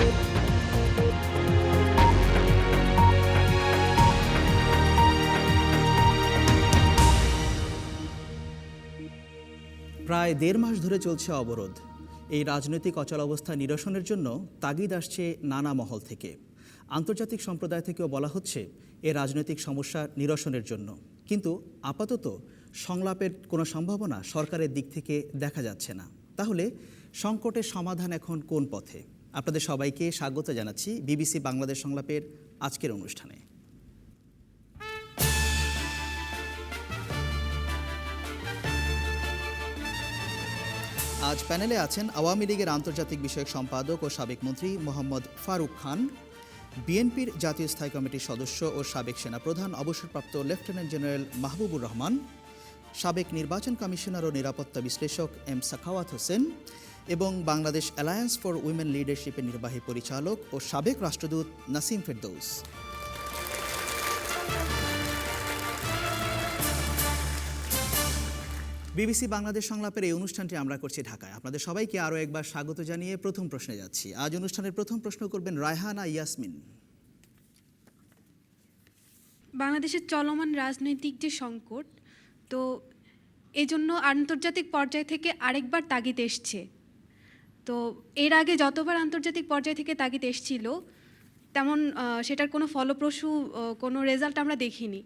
প্রায় ১.৫ মাস ধরে চলছে অবরোধ। এই রাজনৈতিক অচলাবস্থা নিরসনের জন্য তাগিদ আসছে নানা মহল থেকে। আন্তর্জাতিক সম্প্রদায় থেকেও বলা হচ্ছে এ রাজনৈতিক সমস্যা নিরসনের জন্য, কিন্তু আপাতত সংলাপের কোনো সম্ভাবনা সরকারের দিক থেকে দেখা যাচ্ছে না। তাহলে সংকটের সমাধান এখন কোন পথে? আপনাদের সবাইকে স্বাগত জানাচ্ছি বিবিসি বাংলাদেশ সংলাপের আজকের অনুষ্ঠানে। আজ প্যানেলে আছেন আওয়ামী লীগের আন্তর্জাতিক বিষয়ক সম্পাদক ও সাবেক মন্ত্রী মোহাম্মদ ফারুক খান, বিএনপির জাতীয় স্থায়ী কমিটির সদস্য ও সাবেক সেনাপ্রধান অবসরপ্রাপ্ত লেফটেন্যান্ট জেনারেল মাহবুবুর রহমান, সাবেক নির্বাচন কমিশনার ও নিরাপত্তা বিশ্লেষক এম সাখাওয়াত হোসেন এবং বাংলাদেশ অ্যালায়েন্স ফর উইমেন লিডারশিপের নির্বাহী পরিচালক ও সাবেক রাষ্ট্রদূত নাসিম ফেরদৌস। বিবিসি বাংলাদেশ সংলাপের এই অনুষ্ঠানটি আমরা করছি ঢাকায়। আপনাদের সবাইকে আরও একবার স্বাগত জানিয়ে প্রথম প্রশ্নে যাচ্ছি। আজ অনুষ্ঠানের প্রথম প্রশ্ন করবেন রায়হানা ইয়াসমিন। বাংলাদেশের চলমান রাজনৈতিক যে সংকট, তো এজন্য আন্তর্জাতিক পর্যায় থেকে আরেকবার তাগিদ এসছে। তো এর আগে যতবার আন্তর্জাতিক পর্যায় থেকে তাগিদ এসছিল তেমন সেটার কোনো ফলপ্রসূ কোনো রেজাল্ট আমরা দেখিনি।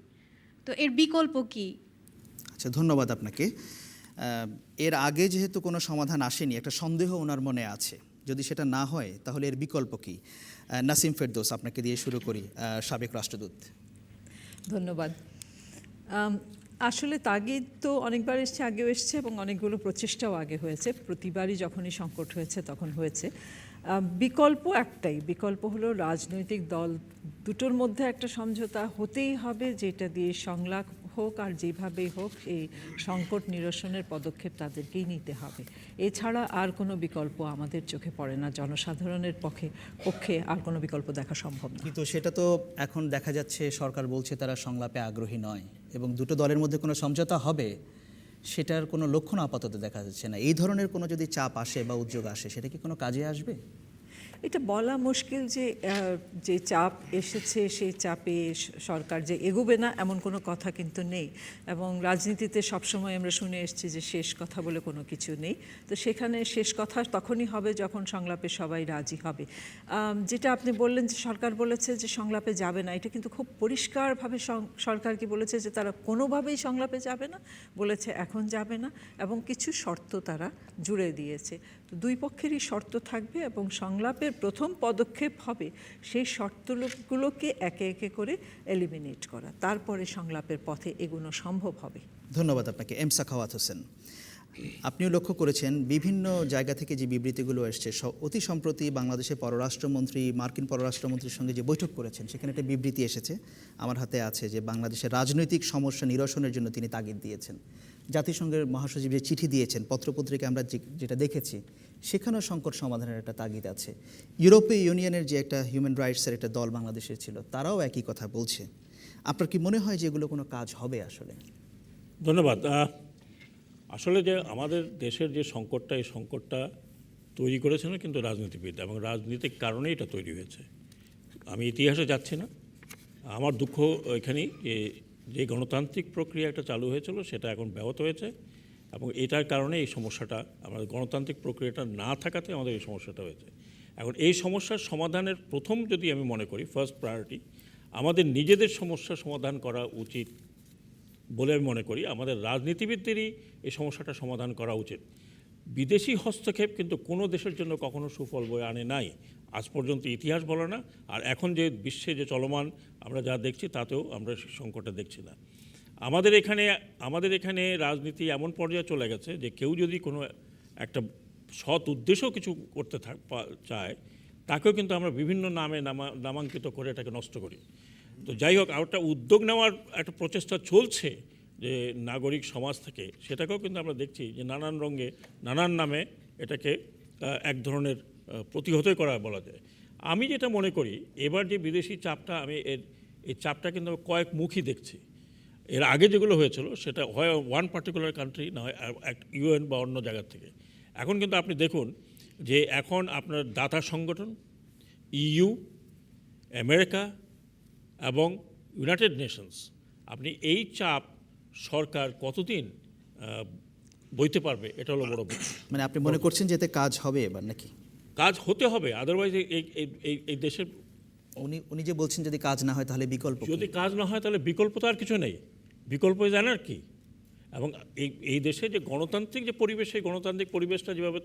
তো এর বিকল্প কি? আচ্ছা, ধন্যবাদ আপনাকে। এর আগে যেহেতু কোনো সমাধান আসেনি, একটা সন্দেহ ওনার মনে আছে। যদি সেটা না হয় তাহলে এর বিকল্প কি? নাসিম ফেরদৌস, আপনাকে দিয়ে শুরু করি, সাবেক রাষ্ট্রদূত। ধন্যবাদ। আসলে তাগিদ তো অনেকবার এসছে, আগেও এসছে এবং অনেকগুলো প্রচেষ্টাও আগে হয়েছে। প্রতিবারই যখনই সংকট হয়েছে তখন হয়েছে। বিকল্প একটাই, বিকল্প হলো রাজনৈতিক দল দুটোর মধ্যে একটা সমঝোতা হতেই হবে, যেটা দিয়ে সংলাপ হোক আর যেভাবেই হোক এই সংকট নিরসনের পদক্ষেপ তাদেরকেই নিতে হবে। এছাড়া আর কোনো বিকল্প আমাদের চোখে পড়ে না। জনসাধারণের পক্ষে আর কোনো বিকল্প দেখা সম্ভব না। কিন্তু সেটা তো এখন দেখা যাচ্ছে সরকার বলছে তারা সংলাপে আগ্রহী নয় এবং দুটো দলের মধ্যে কোনো সমঝোতা হবে সেটার কোনো লক্ষণ আপাতত দেখা যাচ্ছে না। এই ধরনের কোনো যদি চাপ আসে বা উদ্যোগ আসে, সেটা কি কোনো কাজে আসবে? এটা বলা মুশকিল যে চাপ এসেছে সেই চাপে সরকার যে এগোবে না এমন কোনো কথা কিন্তু নেই। এবং রাজনীতিতে সবসময় আমরা শুনে এসেছি যে শেষ কথা বলে কোনো কিছু নেই। তো সেখানে শেষ কথা তখনই হবে যখন সংলাপে সবাই রাজি হবে। যেটা আপনি বললেন যে সরকার বলেছে যে সংলাপে যাবে না, এটা কিন্তু খুব পরিষ্কারভাবে সরকার কি বলেছে যে তারা কোনোভাবেই সংলাপে যাবে না, বলেছে এখন যাবে না এবং কিছু শর্ত তারা জুড়ে দিয়েছে। তো দুই পক্ষেরই শর্ত থাকবে এবং সংলাপের প্রথম পদক্ষেপ হবে সেই শর্তগুলোকে একে একে করে এলিমিনেট করা, তারপরে সংলাপের পথে এগোনো সম্ভব হবে। ধন্যবাদ আপনাকে। এম সাখাওয়াত হোসেন, আপনিও লক্ষ্য করেছেন বিভিন্ন জায়গা থেকে যে বিবৃতিগুলো এসছে। অতি সম্প্রতি বাংলাদেশের পররাষ্ট্রমন্ত্রী মার্কিন পররাষ্ট্রমন্ত্রীর সঙ্গে যে বৈঠক করেছেন সেখানে একটা বিবৃতি এসেছে, আমার হাতে আছে, যে বাংলাদেশের রাজনৈতিক সমস্যা নিরসনের জন্য তিনি তাগিদ দিয়েছেন। জাতিসংঘের মহাসচিব যে চিঠি দিয়েছেন, পত্রপত্রিকা আমরা যেটা দেখেছি, সেখানেও সংকট সমাধানের একটা তাগিদ আছে। ইউরোপীয় ইউনিয়নের যে একটা হিউম্যান রাইটসের একটা দল বাংলাদেশে ছিল, তারাও একই কথা বলছে। আপনার কি মনে হয় যে এগুলো কোনো কাজ হবে আসলে? ধন্যবাদ। আসলে যে আমাদের দেশের যে সংকটটা, এই সংকটটা তৈরি করেছেন কিন্তু রাজনীতিবিদ, এবং রাজনৈতিক কারণেই এটা তৈরি হয়েছে। আমি ইতিহাসে যাচ্ছি না। আমার দুঃখ এখানেই যে গণতান্ত্রিক প্রক্রিয়া একটা চালু হয়েছিল সেটা এখন ব্যাহত হয়েছে, এবং এটার কারণে এই সমস্যাটা, আমাদের গণতান্ত্রিক প্রক্রিয়াটা না থাকাতে আমাদের এই সমস্যাটা হয়েছে। এখন এই সমস্যার সমাধানের প্রথম যদি আমি মনে করি, ফার্স্ট প্রায়োরিটি আমাদের নিজেদের সমস্যা সমাধান করা উচিত বলে আমি মনে করি। আমাদের রাজনীতিবিদদেরই এই সমস্যাটা সমাধান করা উচিত। বিদেশি হস্তক্ষেপ কিন্তু কোনো দেশের জন্য কখনো সুফল বয়ে আনে নাই, আজ পর্যন্ত ইতিহাস বলে না। আর এখন যে বিশ্বে যে চলমান আমরা যা দেখছি তাতেও আমরা সংকটটা দেখছি না। আমাদের এখানে রাজনীতি এমন পর্যায়ে চলে গেছে যে কেউ যদি কোনো একটা সৎ উদ্দেশ্য কিছু করতে চায়, তাকেও কিন্তু আমরা বিভিন্ন নামে নামাঙ্কিত করে এটাকে নষ্ট করি। তো যাই হোক, একটা উদ্যোগ নেওয়ার একটা প্রচেষ্টা চলছে যে নাগরিক সমাজ থেকে, সেটাকেও কিন্তু আমরা দেখছি যে নানান রঙে নানান নামে এটাকে এক ধরনের প্রতিহতই করা বলা যায়। আমি যেটা মনে করি, এবার যে বিদেশি চাপটা, আমি এই চাপটা কিন্তু কয়েকমুখী দেখছি। এর আগে যেগুলো হয়েছিল সেটা হয় ওয়ান পার্টিকুলার কান্ট্রি, না হয় ইউএন বা অন্য জায়গার থেকে। এখন কিন্তু আপনি দেখুন যে এখন আপনার দাতা সংগঠন ইইউ, আমেরিকা এবং ইউনাইটেড নেশনস, আপনি এই চাপ সরকার কতদিন বইতে পারবে, এটা হলো বড় বিষয়। মানে আপনি মনে করছেন যে এতে কাজ হবে এবার নাকি? কাজ হতে হবে, আদারওয়াইজ এই দেশের উনি যে বলছেন যদি কাজ না হয় তাহলে বিকল্প কি? যদি কাজ না হয় তাহলে বিকল্প তো আর কিছু নেই, বিকল্প জানার কি। এবং এই দেশে যে গণতান্ত্রিক যে পরিবেশ, সেই গণতান্ত্রিক পরিবেশটা যেভাবে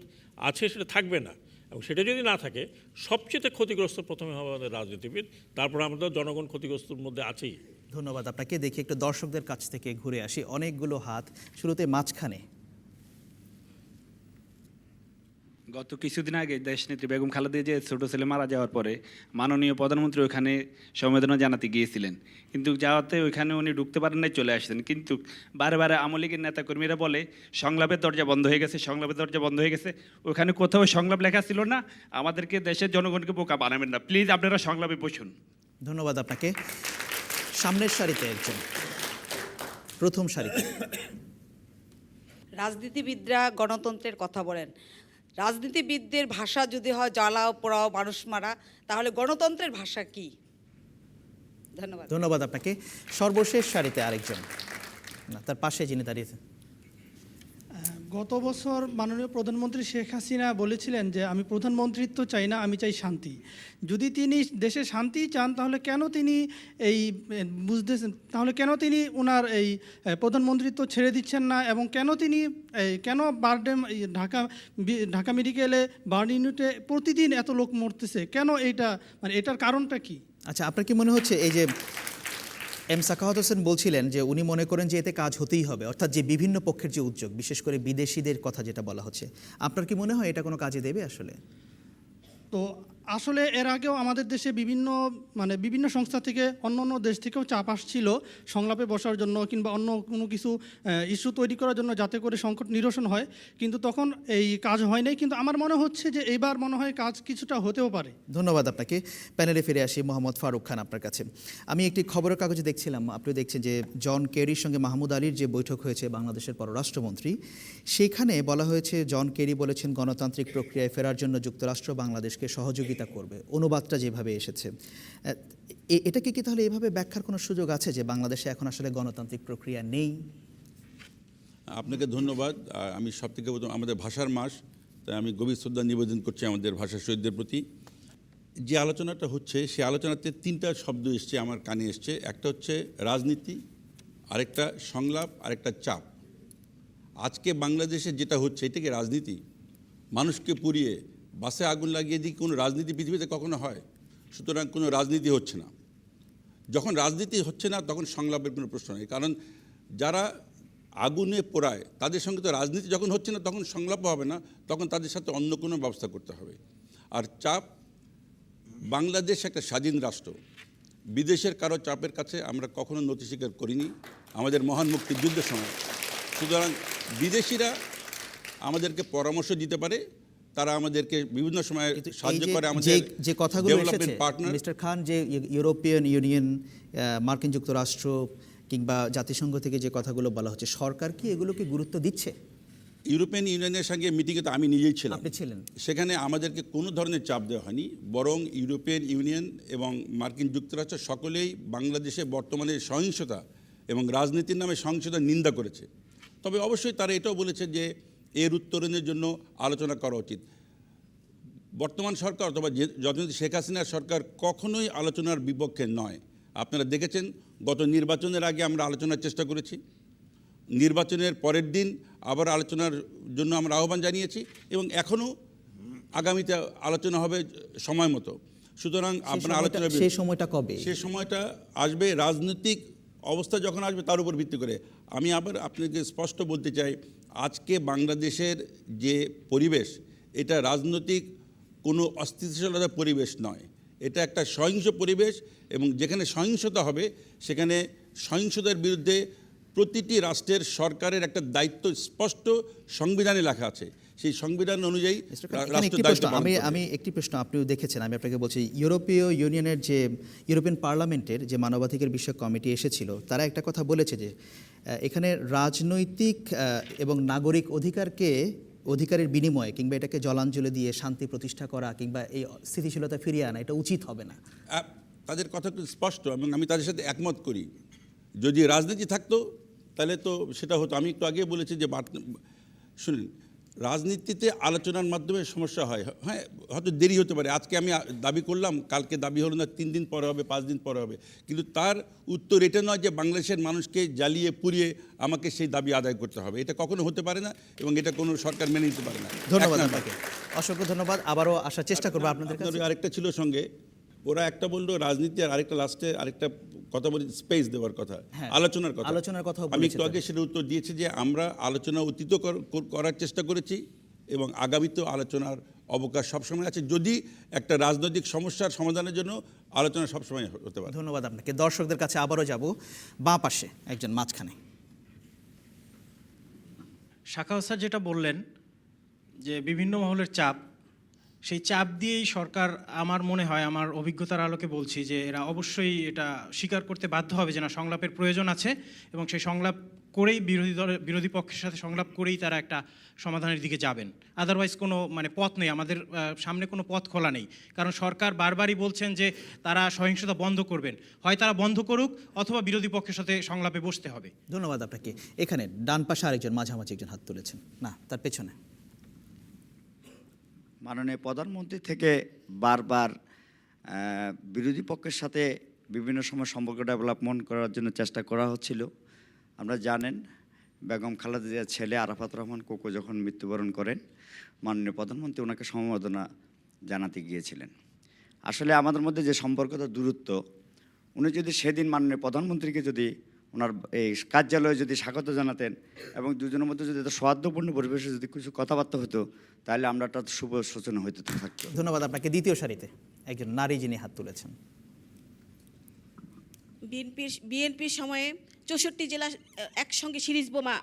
আছে সেটা থাকবে না, এবং সেটা যদি না থাকে সবচেয়ে ক্ষতিগ্রস্ত প্রথমে হবে আমাদের রাজনীতিবিদ, তারপর আমাদের জনগণ ক্ষতিগ্রস্তর মধ্যে আছেই। ধন্যবাদ আপনাকে। দেখি একটু দর্শকদের কাছ থেকে ঘুরে আসি, অনেকগুলো হাত, শুরুতে মাঝখানে। গত কিছুদিন আগে দেশনেত্রী বেগম খালেদা জিয়ার ছোট ছেলে মারা যাওয়ার পরে মাননীয় প্রধানমন্ত্রী ওখানে সমবেদনা জানাতে গিয়েছিলেন, কিন্তু যাওয়াতে ওইখানে উনি ঢুকতে পারেন নাই, চলে আসছেন। কিন্তু বারে বারে আওয়ামী লীগের নেতাকর্মীরা বলে সংলাপের দরজা বন্ধ হয়ে গেছে, সংলাপের দরজা বন্ধ হয়ে গেছে। ওখানে কোথাও সংলাপ লেখা ছিল না। আমাদেরকে দেশের জনগণকে বোকা বানাবেন না, প্লিজ আপনারা সংলাপে বসুন। ধন্যবাদ আপনাকে। সামনের সারিতে একজন, প্রথম সারিতে। রাজনীতিবিদরা গণতন্ত্রের কথা বলেন, রাজনীতিবিদদের ভাষা যদি হয় জ্বালাও পোড়াও মানুষ মারা, তাহলে গণতন্ত্রের ভাষা কি? ধন্যবাদ। ধন্যবাদ আপনাকে। সর্বশেষ সারিতে আরেকজন, না তার পাশে যিনি দাঁড়িয়েছেন। গত বছর মাননীয় প্রধানমন্ত্রী শেখ হাসিনা বলেছিলেন যে আমি প্রধানমন্ত্রিত্ব চাই না, আমি চাই শান্তি। যদি তিনি দেশে শান্তি চান তাহলে কেন তিনি তাহলে কেন তিনি ওনার এই প্রধানমন্ত্রিত্ব ছেড়ে দিচ্ছেন না, এবং কেন তিনি কেন ঢাকা মেডিকেলে বার্ন ইউনিটে প্রতিদিন এত লোক মরতেছে, কেন এইটা, মানে এটার কারণটা কি? আচ্ছা, আপনার কি মনে হচ্ছে এই যে সাখাওয়াত হোসেন বলছিলেন যে উনি মনে করেন যে এতে কাজ হতেই হবে, অর্থাৎ যে বিভিন্ন পক্ষের যে উদ্যোগ, বিশেষ করে বিদেশিদের কথা যেটা বলা হচ্ছে, আপনার কি মনে হয় এটা কোনো কাজে দেবে আসলে? তো আসলে এর আগেও আমাদের দেশে বিভিন্ন সংস্থা থেকে অন্য দেশ থেকেও চাপ আসছিল সংলাপে বসার জন্য কিংবা অন্য কোনো কিছু ইস্যু তৈরি করার জন্য, যাতে করে সংকট নিরসন হয়, কিন্তু তখন এই কাজ হয় নাই। কিন্তু আমার মনে হচ্ছে যে এইবার মনে হয় কাজ কিছুটা হতেও পারে। ধন্যবাদ আপনাকে। প্যানেলে ফিরে আসি, মোহাম্মদ ফারুক খান আপনার কাছে। আমি একটি খবরের কাগজে দেখছিলাম, আপনি দেখছেন যে জন কেরির সঙ্গে মাহমুদ আলীর যে বৈঠক হয়েছে বাংলাদেশের পররাষ্ট্রমন্ত্রী, সেখানে বলা হয়েছে জন কেরি বলেছেন গণতান্ত্রিক প্রক্রিয়ায় ফেরার জন্য যুক্তরাষ্ট্র বাংলাদেশকে সহযোগিতা করবে, অনুবাদটা যেভাবে এসেছে। এটাকে কি তাহলে এভাবে ব্যাখ্যার কোনো সুযোগ আছে যে বাংলাদেশে এখন আসলে গণতান্ত্রিক প্রক্রিয়া নেই? আপনাকে ধন্যবাদ। আমি সব থেকে প্রথম, আমাদের ভাষার মাস, তাই আমি গভীর শ্রদ্ধা নিবেদন করছি আমাদের ভাষা শহীদদের প্রতি। যে আলোচনাটা হচ্ছে, সেই আলোচনাতে তিনটা শব্দ এসছে, আমার কানে এসছে। একটা হচ্ছে রাজনীতি, আরেকটা সংলাপ, আরেকটা চাপ। আজকে বাংলাদেশে যেটা হচ্ছে, এটা কি রাজনীতি? মানুষকে পুড়িয়ে বাসে আগুন লাগিয়ে দিয়ে কোনো রাজনীতি পৃথিবীতে কখনো হয়? সুতরাং কোনো রাজনীতি হচ্ছে না। যখন রাজনীতি হচ্ছে না তখন সংলাপের কোনো প্রশ্ন নেই, কারণ যারা আগুনে পোড়ায় তাদের সঙ্গে তো রাজনীতি যখন হচ্ছে না তখন সংলাপও হবে না, তখন তাদের সাথে অন্য কোনো ব্যবস্থা করতে হবে। আর চাপ, বাংলাদেশ একটা স্বাধীন রাষ্ট্র, বিদেশের কারো চাপের কাছে আমরা কখনো নতি স্বীকার করিনি আমাদের মহান মুক্তিযুদ্ধের সময়। সুতরাং বিদেশিরা আমাদেরকে পরামর্শ দিতে পারে, তারা আমাদেরকে বিভিন্ন সময় সাহায্য করে। আমাদের যে কথাগুলো এসেছে মিস্টার খান, যে ইউরোপিয়ান ইউনিয়ন, মার্কিন যুক্তরাষ্ট্র কিংবা জাতিসংঘ থেকে যে কথাগুলো বলা হচ্ছে, সরকার কি এগুলোকে গুরুত্ব দিচ্ছে? ইউরোপিয়ান ইউনিয়নের সঙ্গে মিটিংয়ে তো আমি নিজেই ছিলাম, আপনি ছিলেন। সেখানে আমাদেরকে কোনো ধরনের চাপ দেওয়া হয়নি, বরং ইউরোপিয়ান ইউনিয়ন এবং মার্কিন যুক্তরাষ্ট্র সকলেই বাংলাদেশে বর্তমানে সহিংসতা এবং রাজনীতির নামে সহিংসতা নিন্দা করেছে। তবে অবশ্যই তারা এটাও বলেছে যে এর উত্তরণের জন্য আলোচনা করা উচিত। বর্তমান সরকার অথবা যতদিন শেখ হাসিনার সরকার কখনোই আলোচনার বিপক্ষে নয়। আপনারা দেখেছেন গত নির্বাচনের আগে আমরা আলোচনার চেষ্টা করেছি, নির্বাচনের পরের দিন আবার আলোচনার জন্য আমরা আহ্বান জানিয়েছি, এবং এখনও আগামীতে আলোচনা হবে সময় মতো। সুতরাং আপনার আলোচনা, সেই সময়টা কবে? সেই সময়টা আসবে রাজনৈতিক অবস্থা যখন আসবে তার উপর ভিত্তি করে। আমি আবার আপনাকে স্পষ্ট বলতে চাই, আজকে বাংলাদেশের যে পরিবেশ, এটা রাজনৈতিক কোনো অস্থিতিশীলতার পরিবেশ নয়, এটা একটা সহিংস পরিবেশ, এবং যেখানে সহিংসতা হবে সেখানে সহিংসতার বিরুদ্ধে প্রতিটি রাষ্ট্রের সরকারের একটা দায়িত্ব স্পষ্ট সংবিধানে লেখা আছে। সেই সংবিধান অনুযায়ী আমি একটি প্রশ্ন, আপনিও দেখেছেন, আমি আপনাকে বলছি, ইউরোপীয় ইউনিয়নের যে ইউরোপিয়ান পার্লামেন্টের যে মানবাধিকার বিষয়ক কমিটি এসেছিল, তারা একটা কথা বলেছে যে এখানে রাজনৈতিক এবং নাগরিক অধিকারকে অধিকারের বিনিময়ে কিংবা এটাকে জলাঞ্জলি দিয়ে শান্তি প্রতিষ্ঠা করা কিংবা এই স্থিতিশীলতা ফিরিয়ে আনা এটা উচিত হবে না? তাদের কথা খুব স্পষ্ট এবং আমি তাদের সাথে একমত করি। যদি রাজনীতি থাকতো তাহলে তো সেটা হতো। আমি একটু আগে বলেছি যে শুনুন, রাজনীতিতে আলোচনার মাধ্যমে সমস্যা হয়, হ্যাঁ হয়তো দেরি হতে পারে। আজকে আমি দাবি করলাম, কালকে দাবি হলো না, 3 দিন পরে হবে, 5 দিন পরে হবে, কিন্তু তার উত্তর এটা নয় যে বাংলাদেশের মানুষকে জ্বালিয়ে পুড়িয়ে আমাকে সেই দাবি আদায় করতে হবে। এটা কখনো হতে পারে না এবং এটা কোনো সরকার মেনে নিতে পারে না। ধন্যবাদ আপনাকে, অসংখ্য ধন্যবাদ। আবারও আসার চেষ্টা করবো আপনাদের কাছে। আরেকটা ছিল সঙ্গে, ওরা একটা বললো রাজনীতি, আর আরেকটা লাস্টে আরেকটা কথা বলি, স্পেস দেওয়ার কথা, আলোচনার কথা। আলোচনার কথা আমি একটু আগে সেটা উত্তর দিয়েছি যে আমরা আলোচনা অতীত করার চেষ্টা করেছি এবং আগামীতেও আলোচনার অবকাশ সবসময় আছে, যদি একটা রাজনৈতিক সমস্যার সমাধানের জন্য আলোচনা সবসময় হতে পারে। ধন্যবাদ আপনাকে। দর্শকদের কাছে আবারও যাব, বাঁ পাশে একজন মাঝখানে। শাখাওয়াত স্যার যেটা বললেন যে বিভিন্ন মহলের চাপ, সেই চাপ দিয়েই সরকার, আমার মনে হয়, আমার অভিজ্ঞতার আলোকে বলছি যে এরা অবশ্যই এটা স্বীকার করতে বাধ্য হবে যে না, সংলাপের প্রয়োজন আছে এবং সেই সংলাপ করেই বিরোধী পক্ষের সাথে সংলাপ করেই তারা একটা সমাধানের দিকে যাবেন। আদারওয়াইজ কোনো পথ নেই, আমাদের সামনে কোনো পথ খোলা নেই। কারণ সরকার বারবারই বলছেন যে তারা সহিংসতা বন্ধ করবেন, হয় তারা বন্ধ করুক অথবা বিরোধী পক্ষের সাথে সংলাপে বসতে হবে। ধন্যবাদ আপনাকে। এখানে ডান পাশে আরেকজন মাঝামাঝি একজন হাত তুলেছেন, না তার পেছনে। মাননীয় প্রধানমন্ত্রী থেকে বারবার বিরোধী পক্ষের সাথে বিভিন্ন সময় সম্পর্ক ডেভেলপমেন্ট করার জন্য চেষ্টা করা হচ্ছিল। আমরা জানেন বেগম খালেদা জিয়ার ছেলে আরাফাত রহমান কোকো যখন মৃত্যুবরণ করেন, মাননীয় প্রধানমন্ত্রী ওনাকে সমবেদনা জানাতে গিয়েছিলেন। আসলে আমাদের মধ্যে যে সম্পর্কটা দূরত্ব, উনি যদি সেদিন মাননীয় প্রধানমন্ত্রীকে যদি ওনার এই কার্যালয়ে যদি স্বাগত জানাতেন এবং দুজনের মধ্যে যদি সৌহার্দ্যপূর্ণ পরিবেশে যদি কিছু কথাবার্তা হতো, তাহলে আমরা একটা শুভ সূচনা হইতে থাকতো। ধন্যবাদ আপনাকে। দ্বিতীয় সারিতে একজন নারী যিনি হাত তুলেছেন। বিএনপির সময়ে 64 জেলা একসঙ্গে সিরিজ বোমা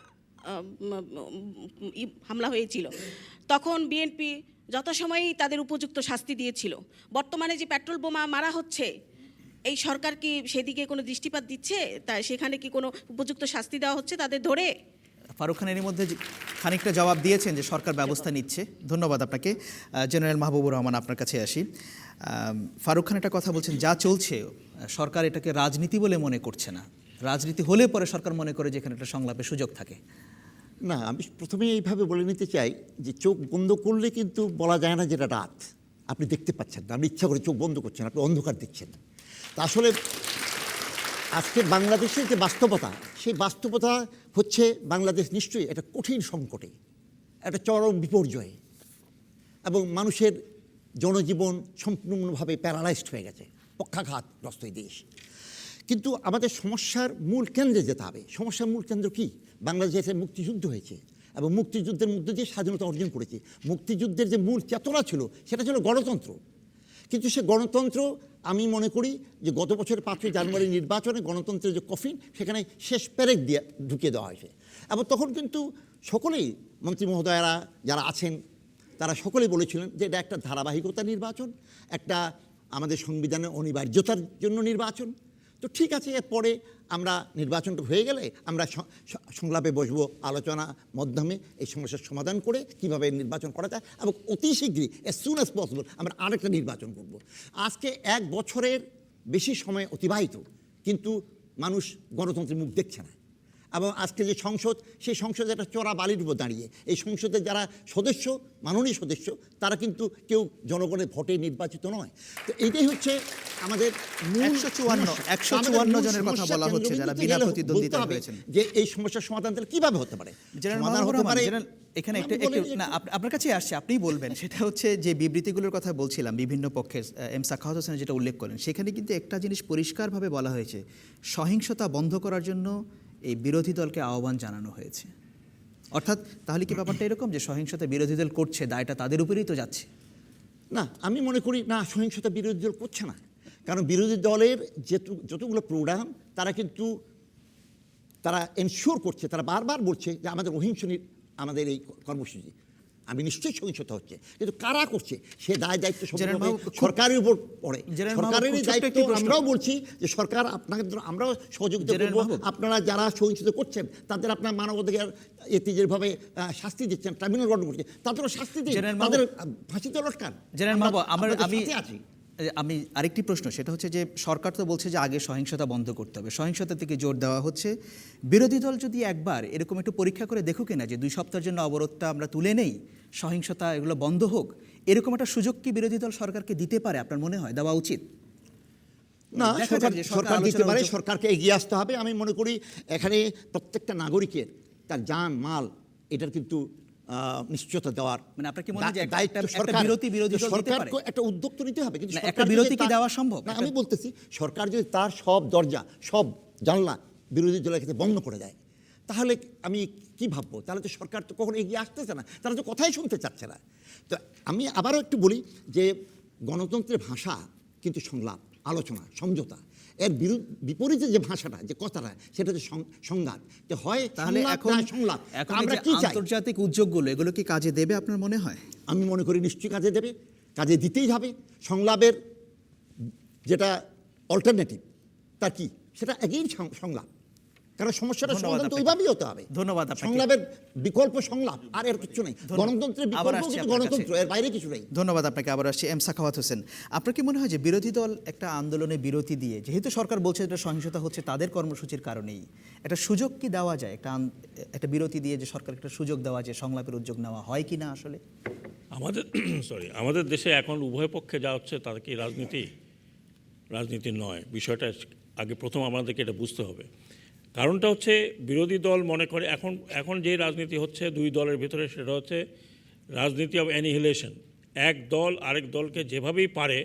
হামলা হয়েছিল, তখন বিএনপি যথাসময়েই তাদের উপযুক্ত শাস্তি দিয়েছিল। বর্তমানে যে পেট্রোল বোমা মারা হচ্ছে, এই সরকার কি সেদিকে কোনো দৃষ্টিপাত দিচ্ছে? তাই সেখানে কি কোনো উপযুক্ত শাস্তি দেওয়া হচ্ছে তাদের ধরে? ফারুক খান এর মধ্যে খানিকটা জবাব দিয়েছেন যে সরকার ব্যবস্থা নিচ্ছে। ধন্যবাদ আপনাকে। জেনারেল মাহবুবুর রহমান, আপনার কাছে আসি। ফারুক খান একটা কথা বলছেন, যা চলছে সরকার এটাকে রাজনীতি বলে মনে করছে না, রাজনীতি হলে পরে সরকার মনে করে যে এখানে একটা সংলাপের সুযোগ থাকে। না, আমি প্রথমে এইভাবে বলে নিতে চাই যে চোখ বন্ধ করলে কিন্তু বলা যায় না যেটা রাত। আপনি দেখতে পাচ্ছেন না, আপনি ইচ্ছা করে চোখ বন্ধ করছেন, আপনি অন্ধকার দেখছেন। তা আসলে আজকে বাংলাদেশের যে বাস্তবতা, সেই বাস্তবতা হচ্ছে বাংলাদেশ নিশ্চয়ই একটা কঠিন সংকটে, একটা চরম বিপর্যয়ে, এবং মানুষের জনজীবন সম্পূর্ণভাবে প্যারালাইজড হয়ে গেছে, পক্ষাঘাতগ্রস্ত এই দেশ। কিন্তু আমাদের সমস্যার মূল কেন্দ্রে যেতে হবে। সমস্যার মূল কেন্দ্র কি? বাংলাদেশে মুক্তিযুদ্ধ হয়েছে এবং মুক্তিযুদ্ধের মধ্যে দিয়ে স্বাধীনতা অর্জন করেছে। মুক্তিযুদ্ধের যে মূল চেতনা ছিল সেটা ছিল গণতন্ত্র। কিন্তু সে গণতন্ত্র, আমি মনে করি যে গত বছরের 5ই জানুয়ারি নির্বাচনে গণতন্ত্রের যে কফিন, সেখানে শেষ পেরেক দিয়ে ঢুকিয়ে দেওয়া হয়েছে। এবং তখন কিন্তু সকলেই, মন্ত্রী মহোদয়েরা যারা আছেন তারা সকলেই বলেছিলেন যে এটা একটা ধারাবাহিকতা নির্বাচন, একটা আমাদের সংবিধানের অনিবার্যতার জন্য নির্বাচন। তো ঠিক আছে, এরপরে আমরা নির্বাচনটা হয়ে গেলে আমরা সংলাপে বসবো, আলোচনা মাধ্যমে এই সমস্যার সমাধান করে কীভাবে নির্বাচন করা যায় এবং অতি শীঘ্রই অ্যাজ সুন অ্যাজ পসিবল আমরা আরেকটা নির্বাচন করব। আজকে 1 বছরের বেশি সময় অতিবাহিত, কিন্তু মানুষ গণতন্ত্রের মুখ দেখছে না। এবং আজকে যে সংসদ, সেই সংসদে একটা চড়া বালির উপর দাঁড়িয়ে, এই সংসদের যারা সদস্য, মাননীয় সদস্য, তারা কিন্তু কেউ জনগণের ভোটে নির্বাচিত নয়। তো এইটাই হচ্ছে আমাদের 154 জনের কথা বলা হচ্ছে যারা বিনা প্রতিদ্বন্দ্বিতা হয়েছেন, যে এই সমস্যার সমাধান তাহলে কিভাবে হতে পারে। এখানে একটু না, আপনার কাছে আসছে, আপনিই বলবেন। সেটা হচ্ছে যে বিবৃতিগুলোর কথা বলছিলাম বিভিন্ন পক্ষের, এম সাখাওয়াত হোসেন যেটা উল্লেখ করেন, সেখানে কিন্তু একটা জিনিস পরিষ্কারভাবে বলা হয়েছে, সহিংসতা বন্ধ করার জন্য এই বিরোধী দলকে আহ্বান জানানো হয়েছে। অর্থাৎ তাহলে কি ব্যাপারটা এরকম যে সহিংসতা বিরোধী দল করছে, দায়টা তাদের উপরেই তো যাচ্ছে? না, আমি মনে করি না, সহিংসতা বিরোধী দল করছে না। কারণ বিরোধী দলের যতগুলো প্রোগ্রাম, তারা কিন্তু তারা এনশিওর করছে, তারা বারবার বলছে যে আমাদের অহিংস আমাদের এই কর্মসূচি। আমি নিশ্চয়ই সহিংসতা হচ্ছে, কিন্তু কারা করছে সে দায়িত্ব জেনারেল সম্পূর্ণভাবে মাহবুব, সরকারের উপর পড়ে। জেনারেল মাহবুব, সরকারেরই ছোট্ট দায়িত্ব। একটি প্রশ্ন। আমরাও বলছি যে সরকার আপনাদের আমরাও সহযোগিতা জেনারেল করব। মাহবুব। আপনারা যারা সহিংসতা করছেন তাদের আপনার মানবাধিকার এতে যেভাবে শাস্তি দিচ্ছেন, ট্রাইব্যুনাল গঠন করছে, তাদেরও শাস্তি দিন, জেনারেল মাহবুব, তাদের ফাঁসিতে লটকান। জেনারেল মাহবুব, আপনাদের আমি সাথে আছি। আমি আরেকটি প্রশ্ন, সেটা হচ্ছে যে সরকার তো বলছে যে আগে সহিংসতা বন্ধ করতে হবে, সহিংসতা থেকে জোর দেওয়া হচ্ছে। বিরোধী দল যদি একবার এরকম একটু পরীক্ষা করে দেখুক না যে 2 সপ্তাহের জন্য অবরোধটা আমরা তুলে নেই, সহিংসতা এগুলো বন্ধ হোক, এরকম একটা সুযোগ কি বিরোধী দল সরকারকে দিতে পারে? আপনার মনে হয় দেওয়া উচিত? না, দেখা যাক যে সরকার দিতে আলোচনার পারে, উদ্যোগ- সরকারকে এগিয়ে আসতে হবে। আমি মনে করি এখানে প্রত্যেকটা নাগরিকের তার জান মাল এটার কিন্তু নিশ্চয়তা দেওয়ার মানে আপনার কি মনে হয় যে দায়িত্ব একটা সরকার। বিরতি বিরোধী দল দিতে সরকার পারে? একটা উদ্যোগ তো নিতে হবে, কিন্তু না, সরকার একটা যদি বিরতি কি তার- দেওয়া সম্ভব? না, আমি বলতেছি সরকার যদি তার সব দরজা, সব জানলা বিরোধী দলের ক্ষেত্রে বন্ধ করে দেয়, তাহলে আমি কি ভাববো? তাহলে তো সরকার তো কখনো এগিয়ে আসতেছে না, তারা তো কথাই শুনতে চাচ্ছে না। তো আমি আবারও একটু বলি যে গণতন্ত্রের ভাষা কিন্তু সংলাপ, আলোচনা, সমঝোতা। এর বিপরীতে যে ভাষাটা, যে কথাটা, সেটা হচ্ছে সংঘাত। যে হয় তাহলে সংলাপ, এখন না সংলাপ। এখন আমরা এই যে কি চাই? আন্তর্জাতিক উদ্যোগগুলো এগুলো কি কাজে দেবে আপনার মনে হয়? আমি মনে করি নিশ্চয়ই কাজে দেবে, কাজে দিতেই হবে। সংলাপের যেটা অল্টারনেটিভ তার কি, সেটা এগেইন সংলাপ। কারণ সমস্যাটা ধন্যবাদ সমাধান তো আপনাকে। ওইভাবেই হতে হবে। ধন্যবাদ আপনাকে। সংলাপের বিকল্প সংলাপ, আর এর কিছু নেই। গণতন্ত্রের আবার বিকল্প আসছি কিন্তু আপনার গণতন্ত্র, কাছে। এর বাইরে কিছু নেই। ধন্যবাদ আপনাকে। আবার আসছি সাখাওয়াত হোসেন। আপনার কি মনে হয় যে বিরোধী দল একটা আন্দোলনে বিরতি দিয়ে, যেহেতু সরকার বলছে এটা সহিংসতা হচ্ছে তাদের কর্মসূচির কারণেই, একটা সুযোগ কি দেওয়া যায়, একটা বিরতি দিয়ে যে সরকার একটা সুযোগ দেওয়া যায়, সংলাপের উদ্যোগ নেওয়া হয় কি না আসলে? আমাদের দেশে এখন উভয় পক্ষে যা হচ্ছে তাদের কি রাজনীতি নয়। বিষয়টা আগে প্রথম আমাদেরকে এটা বুঝতে হবে। কারণটা হচ্ছে বিরোধী দল মনে করে এখন যে রাজনীতি হচ্ছে 2 দলের ভিতরে, সেটা হচ্ছে রাজনীতি অফ অ্যানিহিলেশন। এক দল আরেক দলকে যেভাবেই পারে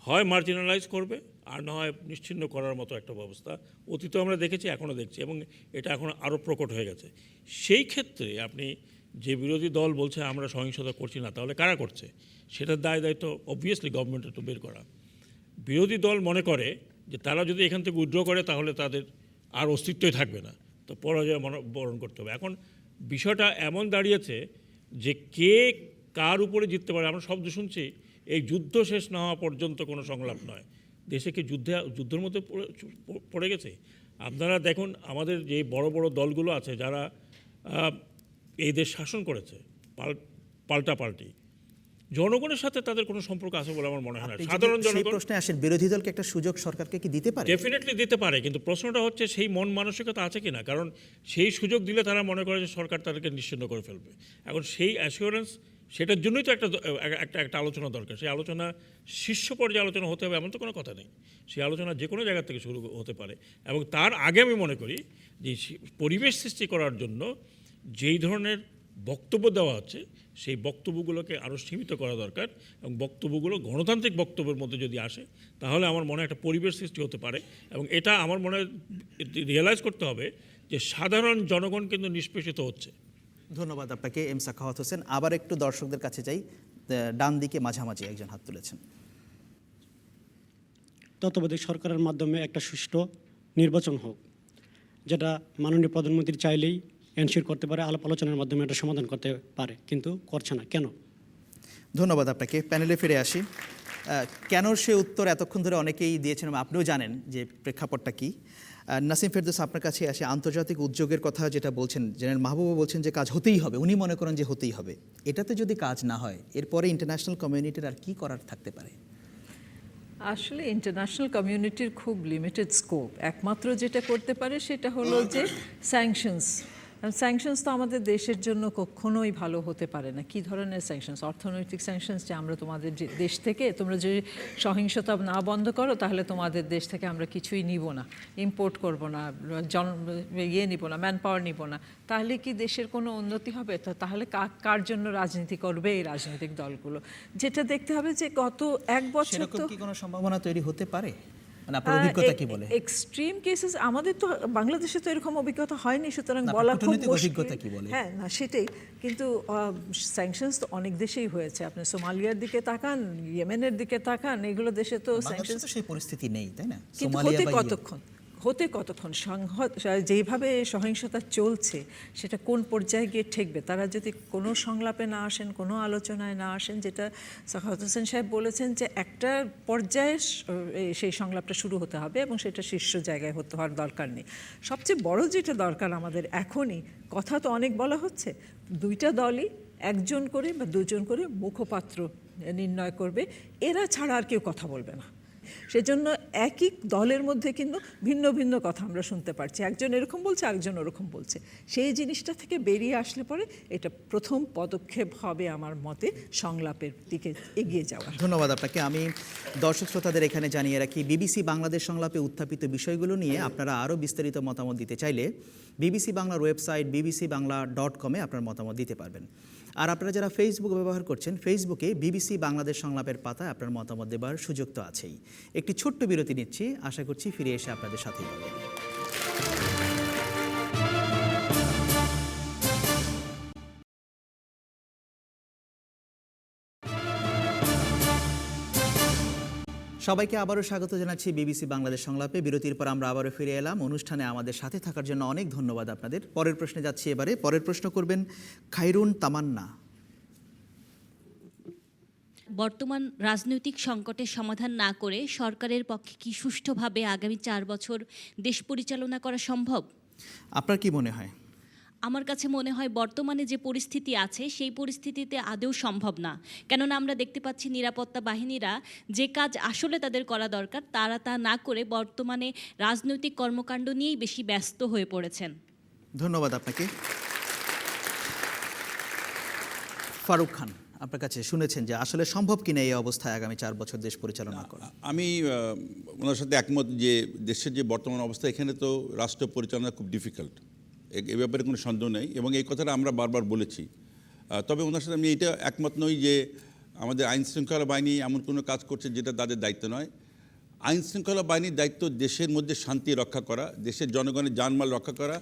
হয় মার্জিনালাইজ করবে, আর না হয় নিশ্চিহ্ন করার মতো একটা ব্যবস্থা অতীতে আমরা দেখেছি, এখনও দেখছি, এবং এটা এখন আরও প্রকট হয়ে গেছে। সেই ক্ষেত্রে আপনি যে বিরোধী দল বলছে আমরা সহিংসতা করছি না, তাহলে কারা করছে? সেটার দায়িত্ব অবভিয়াসলি গভর্নমেন্টের তো বের করা। বিরোধী দল মনে করে যে তারা যদি এখান থেকে উইথড্র করে তাহলে তাদের আর অস্তিত্বই থাকবে না, তো পরাজয় বরণ করতে হবে। এখন বিষয়টা এমন দাঁড়িয়েছে যে কে কার উপরে জিততে পারে। আমরা শব্দ শুনছি, এই যুদ্ধ শেষ না হওয়া পর্যন্ত কোনো সংলাপ নয়। দেশে কি যুদ্ধের মধ্যে পড়ে গেছে? আপনারা দেখুন, আমাদের যে বড় বড় দলগুলো আছে যারা এই দেশ শাসন করেছে, পাল্টাপাল্টি, জনগণের সাথে তাদের কোনো সম্পর্ক আছে বলে আমার মনে হয় না। সাধারণ সেই জনগণ প্রশ্নে আসেন, বিরোধী দলকে একটা সুযোগ সরকারকে কি দিতে পারে? ডেফিনেটলি দিতে পারে, কিন্তু প্রশ্নটা হচ্ছে সেই মন মানসিকতা আছে কিনা। কারণ সেই সুযোগ দিলে তারা মনে করে যে সরকার তাদেরকে নিশ্চিহ্ন করে ফেলবে। এখন সেই অ্যাসিওরেন্স, সেটার জন্যই তো একটা আলোচনা দরকার। সেই আলোচনা শীর্ষ পর্যায়ে আলোচনা হতে হবে এমন তো কোনো কথা নেই। সেই আলোচনা যে কোনো জায়গা থেকে শুরু হতে পারে, এবং তার আগে আমি মনে করি যে পরিবেশ সৃষ্টি করার জন্য যেই ধরনের বক্তব্য দেওয়া হচ্ছে সেই বক্তব্যগুলোকে আরও সীমিত করা দরকার, এবং বক্তব্যগুলো গণতান্ত্রিক বক্তব্যের মধ্যে যদি আসে তাহলে আমার মনে হয় একটা পরিবেশ সৃষ্টি হতে পারে। এবং এটা আমার মনে হয় রিয়েলাইজ করতে হবে যে সাধারণ জনগণ কিন্তু নিষ্পেষিত হচ্ছে। ধন্যবাদ আপনাকে সাখাওয়াত হোসেন। আবার একটু দর্শকদের কাছে যাই, ডান দিকে মাঝামাঝি একজন হাত তুলেছেন। তত্ত্বাবধায়ক সরকারের মাধ্যমে একটা সুষ্ঠু নির্বাচন হোক, যেটা মাননীয় প্রধানমন্ত্রী চাইলেই এনশিওর করতে পারে, আলাপ আলোচনার মাধ্যমে এটা সমাধান করতে পারে, কিন্তু করছে না কেন? ধন্যবাদ আপনাকে। প্যানেলে ফিরে আসি। কেন সে উত্তর এতক্ষণ ধরে অনেকেই দিয়েছেন, আপনিও জানেন যে প্রেক্ষাপটটা কী। নাসিম ফেরদৌস, আপনার কাছে আসে। আন্তর্জাতিক উদ্যোগের কথা যেটা বলছেন, জেনারেল মাহবুবও বলছেন যে কাজ হতেই হবে, উনি মনে করেন যে হতেই হবে। এটাতে যদি কাজ না হয়, এরপরে ইন্টারন্যাশনাল কমিউনিটির আর কি করার থাকতে পারে? আসলে ইন্টারন্যাশনাল কমিউনিটির খুব লিমিটেড স্কোপ। একমাত্র যেটা করতে পারে সেটা হলো যে স্যাংশনস। স্যাংশনস তো আমাদের দেশের জন্য কখনোই ভালো হতে পারে না। কী ধরনের স্যাংশনস? অর্থনৈতিক স্যাংশনস, যে আমরা তোমাদের দেশ থেকে, তোমরা যদি সহিংসতা না বন্ধ করো তাহলে তোমাদের দেশ থেকে আমরা কিছুই নিব না, ইম্পোর্ট করব না, নিব না, ম্যান পাওয়ার নিব না। তাহলে কি দেশের কোনো উন্নতি হবে? তাহলে কার জন্য রাজনীতি করবে এই রাজনৈতিক দলগুলো? যেটা দেখতে হবে যে গত 1 বছর সেরকম তো কি কোনো সম্ভাবনা তৈরি হতে পারে? মানে আপনার অভিজ্ঞতা কি বলে? এক্সট্রিম কেসেস আমাদের তো বাংলাদেশে তো এরকম অভিজ্ঞতা হয়নি, সুতরাং না, বলা খুব কূটনৈতিক মুশকিল। অভিজ্ঞতা কি বলে? হ্যাঁ, না সেটাই। কিন্তু স্যাংশনস তো অনেক দেশেই হয়েছে। আপনি সোমালিয়ার দিকে তাকান, ইয়েমেনের দিকে তাকান, এগুলো দেশে তো বাংলাদেশে স্যাংশনস তো সেই পরিস্থিতি নেই, তাই না? কিন্তু সোমালিয়া হতে বা কতক্ষণ? হতে কতক্ষণ যেইভাবে সহিংসতা চলছে সেটা কোন পর্যায়ে গিয়ে ঠেকবে? তারা যদি কোনো সংলাপে না আসেন, কোনো আলোচনায় না আসেন, যেটা সাখাওয়াত হোসেন সাহেব বলেছেন যে একটা পর্যায়ে সেই সংলাপটা শুরু হতে হবে এবং সেটা শীর্ষ জায়গায় হওয়ার দরকার নেই। সবচেয়ে বড় যেটা দরকার আমাদের এখনই, কথা তো অনেক বলা হচ্ছে, দুইটা দলই একজন করে বা দুজন করে মুখপাত্র নির্ণয় করবে, এরা ছাড়া আর কেউ কথা বলবে না। সেজন্য একই দলের মধ্যে কিন্তু ভিন্ন ভিন্ন কথা আমরা শুনতে পারছি, একজন এরকম বলছে, একজন ওরকম বলছে। সেই জিনিসটা থেকে বেরিয়ে আসলে পরে এটা প্রথম পদক্ষেপ হবে আমার মতে সংলাপের দিকে এগিয়ে যাওয়া। ধন্যবাদ আপনাকে। আমি দর্শক শ্রোতাদের এখানে জানিয়ে রাখি, বিবিসি বাংলাদেশ সংলাপে উত্থাপিত বিষয়গুলো নিয়ে আপনারা আরও বিস্তারিত মতামত দিতে চাইলে বিবিসি বাংলার ওয়েবসাইট bbcbangla.com আপনার মতামত দিতে পারবেন। আর আপনারা যারা ফেসবুক ব্যবহার করছেন, ফেসবুকে বিবিসি বাংলাদেশ সংলাপের পাতায় আপনার মতামত দেবার সুযোগ তো আছেই। একটি ছোট্ট বিরতি নিচ্ছি, আশা করছি ফিরে এসে আপনাদের সাথেই পাবেন। সবাইকে আবারও স্বাগত জানাচ্ছি বিবিসি বাংলাদেশ সংলাপে। বিরতির পর আমরা আবারও ফিরে এলাম। অনুষ্ঠানে আমাদের সাথে থাকার জন্য অনেক ধন্যবাদ আপনাদের। পরের প্রশ্নে যাচ্ছি এবারে। পরের প্রশ্ন করবেন খাইরুন তামান্না। বর্তমান রাজনৈতিক সংকটের সমাধান না করে সরকারের পক্ষে কি সুষ্ঠুভাবে আগামী 4 বছর দেশ পরিচালনা করা সম্ভব? আপনার কি মনে হয়? আমার কাছে মনে হয় বর্তমানে যে পরিস্থিতি আছে সেই পরিস্থিতিতে আদৌ সম্ভব না। কেননা আমরা দেখতে পাচ্ছি নিরাপত্তা বাহিনীরা যে কাজ আসলে তাদের করা দরকার তারা তা না করে বর্তমানে রাজনৈতিক কর্মকাণ্ড নিয়েই বেশি ব্যস্ত হয়ে পড়েছেন। ধন্যবাদ আপনাকে। ফারুক খান, আপনার কাছে শুনেছেন যে আসলে সম্ভব কিনা এই অবস্থায় আগামী 4 বছর দেশ পরিচালনা করা? আমি ওনার সাথে একমত যে দেশের যে বর্তমান অবস্থা, এখানে তো রাষ্ট্র পরিচালনা খুব ডিফিকাল্ট, এ ব্যাপারে কোনো সন্দেহ নেই এবং এই কথাটা আমরা বারবার বলেছি। তবে ওনার সাথে আমি এটা একমত নই যে আমাদের আইন শৃঙ্খলা বাহিনী এমন কোনো কাজ করছে যেটা তাদের দায়িত্ব নয়। আইন শৃঙ্খলা বাহিনীর দায়িত্ব দেশের মধ্যে শান্তি রক্ষা করা, দেশের জনগণের জানমাল রক্ষা করা।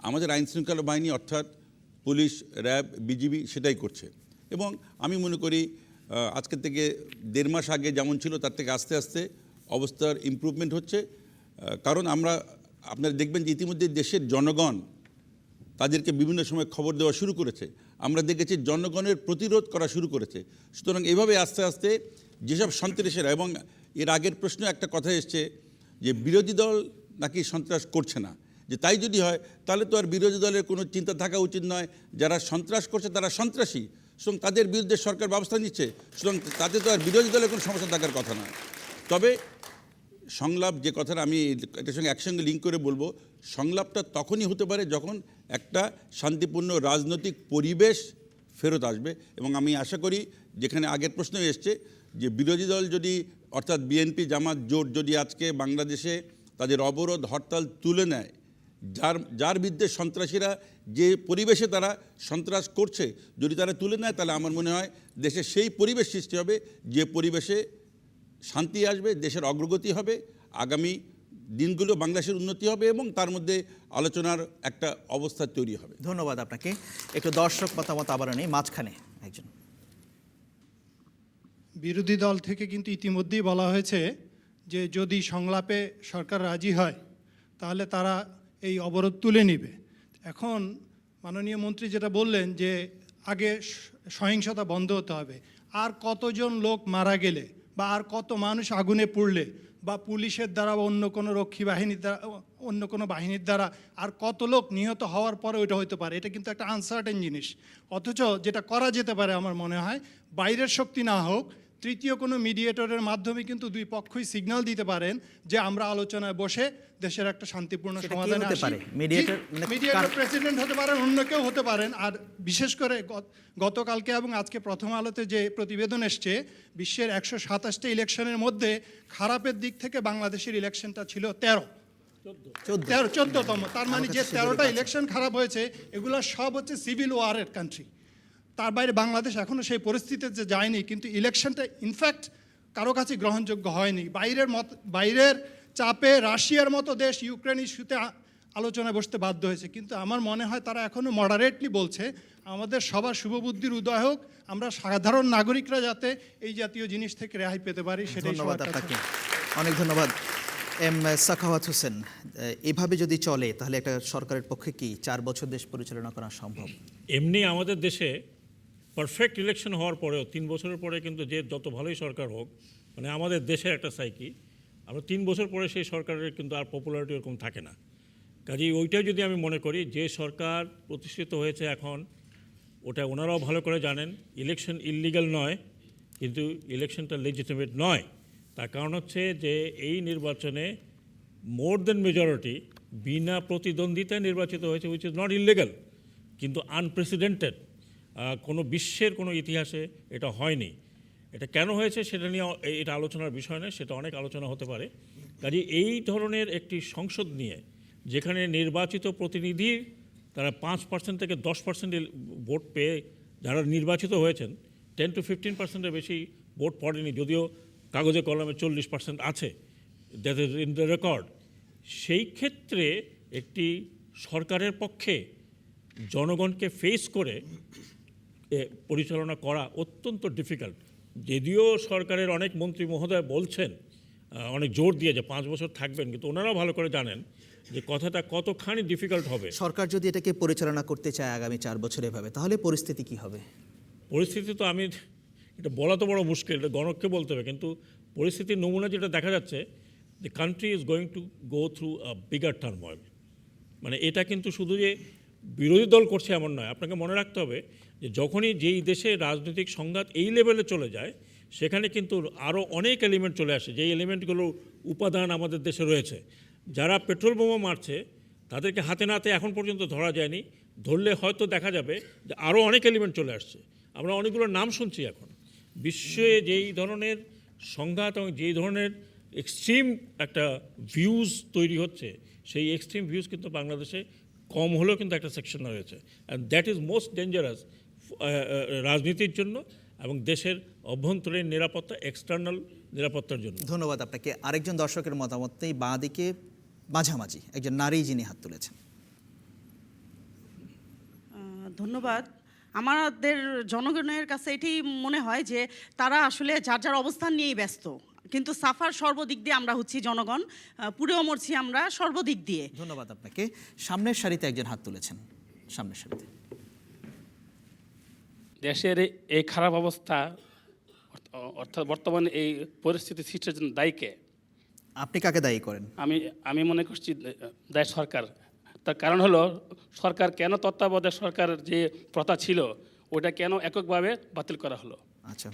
আমাদের আইন শৃঙ্খলা বাহিনী অর্থাৎ পুলিশ, র্যাব, বিজিবি সেটাই করছে এবং আমি মনে করি আজকে থেকে 1.5 মাস আগে যেমন ছিল তার থেকে আস্তে আস্তে অবস্থার ইমপ্রুভমেন্ট হচ্ছে। কারণ আপনারা দেখবেন যে ইতিমধ্যে দেশের জনগণ তাদেরকে বিভিন্ন সময় খবর দেওয়া শুরু করেছে। আমরা দেখেছি জনগণের প্রতিরোধ করা শুরু করেছে। সুতরাং এভাবে আস্তে আস্তে যেসব সন্ত্রাসীরা, এবং এর আগের প্রশ্ন একটা কথা এসছে যে বিরোধী দল নাকি সন্ত্রাস করছে না, যে তাই যদি হয় তাহলে তো আর বিরোধী দলের কোনো চিন্তা থাকা উচিত নয়। যারা সন্ত্রাস করছে তারা সন্ত্রাসী, সুতরাং তাদের বিরুদ্ধে সরকার ব্যবস্থা নিচ্ছে, সুতরাং তাতে তো আর বিরোধী দলের কোনো সমস্যা থাকার কথা নয়। তবে সংলাপ যে কথাটা আমি এটার সঙ্গে একসঙ্গে লিঙ্ক করে বলবো, সংলাপটা তখনই হতে পারে যখন একটা শান্তিপূর্ণ রাজনৈতিক পরিবেশ ফেরত আসবে এবং আমি আশা করি যেখানে আগের প্রশ্ন এসছে যে বিরোধী দল যদি অর্থাৎ বিএনপি জামাত জোট যদি আজকে বাংলাদেশে তাদের অবরোধ হরতাল তুলে নেয়, যার বিরুদ্ধে সন্ত্রাসীরা যে পরিবেশে তারা সন্ত্রাস করছে যদি তারা তুলে নেয়, তাহলে আমার মনে হয় দেশে সেই পরিবেশ সৃষ্টি হবে যে পরিবেশে শান্তি আসবে, দেশের অগ্রগতি হবে, আগামী দিনগুলো বাংলাদেশের উন্নতি হবে এবং তার মধ্যে আলোচনার একটা অবস্থা তৈরি হবে। ধন্যবাদ আপনাকে। একটু দর্শক মতামত আবার নেই, মাঝখানে একজন। বিরোধী দল থেকে কিন্তু ইতিমধ্যেই বলা হয়েছে যে যদি সংলাপে সরকার রাজি হয় তাহলে তারা এই অবরোধ তুলে নেবে। এখন মাননীয় মন্ত্রী যেটা বললেন যে আগে সহিংসতা বন্ধ হতে হবে, আর কতজন লোক মারা গেলে বা আর কত মানুষ আগুনে পুড়লে বা পুলিশের দ্বারা বা অন্য কোনো রক্ষী বাহিনীর দ্বারা, অন্য কোনো বাহিনীর দ্বারা আর কত লোক নিহত হওয়ার পরে ওইটা হতে পারে, এটা কিন্তু একটা আনসার্টেন জিনিস। অথচ যেটা করা যেতে পারে আমার মনে হয়, বাইরের শক্তি না হোক, তৃতীয় কোনো মিডিয়েটরের মাধ্যমে কিন্তু দুই পক্ষই সিগন্যাল দিতে পারেন যে আমরা আলোচনায় বসে দেশের একটা শান্তিপূর্ণ সমাধানে আসি। মিডিয়েটর প্রেসিডেন্ট হতে পারেন, অন্য কেউ হতে পারেন। আর বিশেষ করে গতকালকে এবং আজকে প্রথম আলোতে যে প্রতিবেদন এসছে, বিশ্বের 127টা ইলেকশনের মধ্যে খারাপের দিক থেকে বাংলাদেশের ইলেকশনটা ছিল 14তম। তার মানে যে 13টা ইলেকশন খারাপ হয়েছে এগুলো সব হচ্ছে সিভিল ওয়ারের কান্ট্রি। তার বাইরে বাংলাদেশ এখনও সেই পরিস্থিতিতে যায়নি, কিন্তু ইলেকশনটা ইনফ্যাক্ট কারো কাছে গ্রহণযোগ্য হয়নি। বাইরের চাপে রাশিয়ার মতো দেশ ইউক্রেন ইস্যুতে আলোচনায় বসতে বাধ্য হয়েছে, কিন্তু আমার মনে হয় তারা এখনও মডারেটলি বলছে আমাদের সবার শুভবুদ্ধির উদয় হোক, আমরা সাধারণ নাগরিকরা যাতে এই জাতীয় জিনিস থেকে রেহাই পেতে পারি সেটাই। ধন্যবাদ আপনাকে, অনেক ধন্যবাদ। এম সাখাওয়াত হোসেন, এভাবে যদি চলে তাহলে একটা সরকারের পক্ষে কি 4 বছর দেশ পরিচালনা করা সম্ভব? এমনি আমাদের দেশে পারফেক্ট ইলেকশন হওয়ার পরেও 3 বছরের পরে কিন্তু যে যত ভালোই সরকার হোক, মানে আমাদের দেশের একটা সাইকি, আমরা 3 বছর পরে সেই সরকারের কিন্তু আর পপুলারিটি ওরকম থাকে না। কাজেই ওইটাই যদি আমি মনে করি যে সরকার প্রতিষ্ঠিত হয়েছে এখন, ওটা ওনারাও ভালো করে জানেন ইলেকশন ইললিগাল নয়, কিন্তু ইলেকশনটা লেজিটিমেট নয়। তার কারণ হচ্ছে যে এই নির্বাচনে মোর দেন মেজরিটি বিনা প্রতিদ্বন্দ্বিতায় নির্বাচিত হয়েছে, উইচ ইজ নট ইললিগাল, কিন্তু আনপ্রেসিডেন্টেড। কোনো বিশ্বের কোনো ইতিহাসে এটা হয়নি। এটা কেন হয়েছে সেটা নিয়ে এটা আলোচনার বিষয় নয়, সেটা অনেক আলোচনা হতে পারে। কাজে এই ধরনের একটি সংসদ নিয়ে যেখানে নির্বাচিত প্রতিনিধি তারা 5% থেকে 10% ভোট পেয়ে যারা নির্বাচিত হয়েছেন, 10 to 15%-এর বেশি ভোট পড়েনি, যদিও কাগজে কলমে 40% আছে, that is in the record. সেই ক্ষেত্রে একটি সরকারের পক্ষে জনগণকে ফেস করে পরিচালনা করা অত্যন্ত ডিফিকাল্ট। যদিও সরকারের অনেক মন্ত্রী মহোদয় বলছেন অনেক জোর দিয়ে যে 5 বছর থাকবেন, কিন্তু ওনারাও ভালো করে জানেন যে কথাটা কতখানি ডিফিকাল্ট হবে। সরকার যদি এটাকে পরিচালনা করতে চায় আগামী 4 বছর এভাবে, তাহলে পরিস্থিতি কি হবে? পরিস্থিতি তো আমি এটা বলা তো বড় মুশকিল, এটা গণককে বলতে হবে, কিন্তু পরিস্থিতির নমুনা যেটা দেখা যাচ্ছে, the country is going to go through a bigger turmoil. মানে এটা কিন্তু শুধু যে বিরোধী দল করছে এমন নয়, আপনাকে মনে রাখতে হবে যে যখনই যেই দেশে রাজনৈতিক সংঘাত এই লেভেলে চলে যায়, সেখানে কিন্তু আরও অনেক এলিমেন্ট চলে আসে, যেই এলিমেন্টগুলো উপাদান আমাদের দেশে রয়েছে। যারা পেট্রোল বোমা মারছে তাদেরকে হাতে নাতে এখন পর্যন্ত ধরা যায়নি, ধরলে হয়তো দেখা যাবে যে আরও অনেক এলিমেন্ট চলে আসছে। আমরা অনেকগুলো নাম শুনছি এখন। বিশ্বে যেই ধরনের সংঘাত এবং যেই ধরনের এক্সট্রিম একটা ভিউজ তৈরি হচ্ছে, সেই এক্সট্রিম ভিউজ কিন্তু বাংলাদেশে কম হলেও কিন্তু একটা সেকশন রয়েছে, and that is most dangerous রাজনীতির জন্য এবং দেশের অভ্যন্তরীণ নিরাপত্তা, এক্সটার্নাল নিরাপত্তার জন্য। ধন্যবাদ আপনাকে। আরেকজন দর্শকের মতামত নেই, বাঁ দিকে মাঝামাঝি একজন নারী যিনি হাত তুলেছেন। ধন্যবাদ। আমাদের জনগণের কাছে এটাই মনে হয় যে তারা আসলে যার যার অবস্থান নিয়েই ব্যস্ত, কিন্তু সাফার সর্বদিক দিয়ে আমরা হচ্ছি জনগণ, পুরেও মরছি আমরা সর্বদিক দিয়ে। ধন্যবাদ আপনাকে। সামনের সারিতে একজন হাত তুলেছেন, সামনের সারিতে। দেশের এই খারাপ অবস্থা, অর্থাৎ বর্তমানে এই পরিস্থিতি সৃষ্টির জন্য দায়ী কে? আপনি কাকে দায়ী করেন? আমি মনে করছি দায়ী সরকার। তার কারণ হলো সরকার কেন তত্ত্বাবধায়ক সরকারের যে প্রথা ছিল ওটা কেন এককভাবে বাতিল করা হলো? আচ্ছা,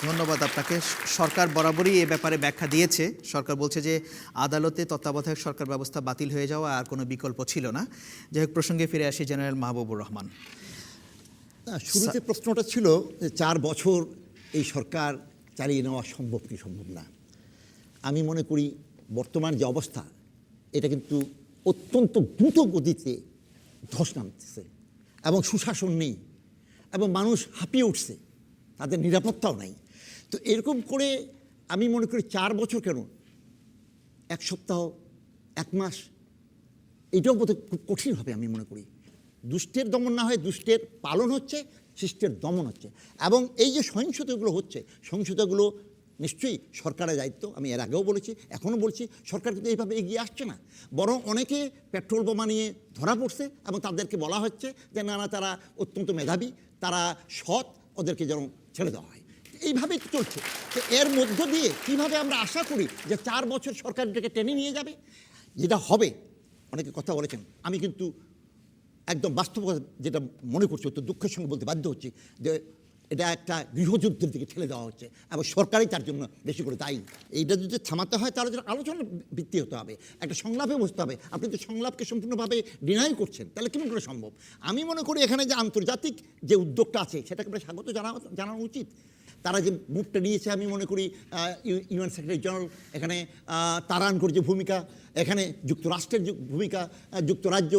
ধন্যবাদ আপনাকে। সরকার বরাবরই এ ব্যাপারে ব্যাখ্যা দিয়েছে। সরকার বলছে যে আদালতে তত্ত্বাবধায়ক সরকার ব্যবস্থা বাতিল হয়ে যাওয়া আর কোনো বিকল্প ছিল না। যাই হোক, প্রসঙ্গে ফিরে আসি জেনারেল মাহবুবুর রহমান। শুরুতে প্রশ্নটা ছিল যে 4 বছর এই সরকার চালিয়ে নেওয়া সম্ভব কি সম্ভব না। আমি মনে করি বর্তমান যে অবস্থা, এটা কিন্তু অত্যন্ত দ্রুত গতিতে ধস নামতেছে এবং সুশাসন নেই এবং মানুষ হাঁপিয়ে উঠছে, তাদের নিরাপত্তাও নাই। তো এরকম করে আমি মনে করি 4 বছর কেন, 1 সপ্তাহ, 1 মাস, এটাও বোধহয় খুব কঠিন হবে আমি মনে করি। দুষ্টের দমন না হয়ে দুষ্টের পালন হচ্ছে, শিষ্টের দমন হচ্ছে। এবং এই যে সহিংসতাগুলো হচ্ছে, সহিংসতাগুলো নিশ্চয়ই সরকারের দায়িত্ব। আমি এর আগেও বলেছি, এখনও বলছি, সরকার কিন্তু এইভাবে এগিয়ে আসছে না, বরং অনেকে পেট্রোল বোমা নিয়ে ধরা পড়ছে এবং তাদেরকে বলা হচ্ছে যে না না, তারা অত্যন্ত মেধাবী, তারা সৎ, ওদেরকে যেন ছেড়ে দেওয়া হয়। এইভাবেই চলছে। তো এর মধ্য দিয়ে কীভাবে আমরা আশা করি যে 4 বছর সরকার এটাকে টেনে নিয়ে যাবে, যেটা হবে। অনেকে কথা বলেছেন, আমি কিন্তু একদম বাস্তব যেটা মনে করছি, অত দুঃখের সঙ্গে বলতে বাধ্য হচ্ছি যে এটা একটা গৃহযুদ্ধের দিকে ঠেলে দেওয়া হচ্ছে এবং সরকারই তার জন্য বেশি করে দায়ী। এইটা যদি থামাতে হয় তাহলে যেন আলোচনার ভিত্তি হতে হবে, একটা সংলাপে বসতে হবে। আপনি তো সংলাপকে সম্পূর্ণভাবে ডিনাই করছেন, তাহলে কেমন করে সম্ভব? আমি মনে করি এখানে যে আন্তর্জাতিক যে উদ্যোগটা আছে সেটাকে আমরা স্বাগত জানানো উচিত। তারা যে মুভটা নিয়েছে, আমি মনে করি ইউএন সেক্রেটারি জেনারেল এখানে তারানকর যে ভূমিকা, এখানে যুক্তরাষ্ট্রের যে ভূমিকা, যুক্তরাজ্য,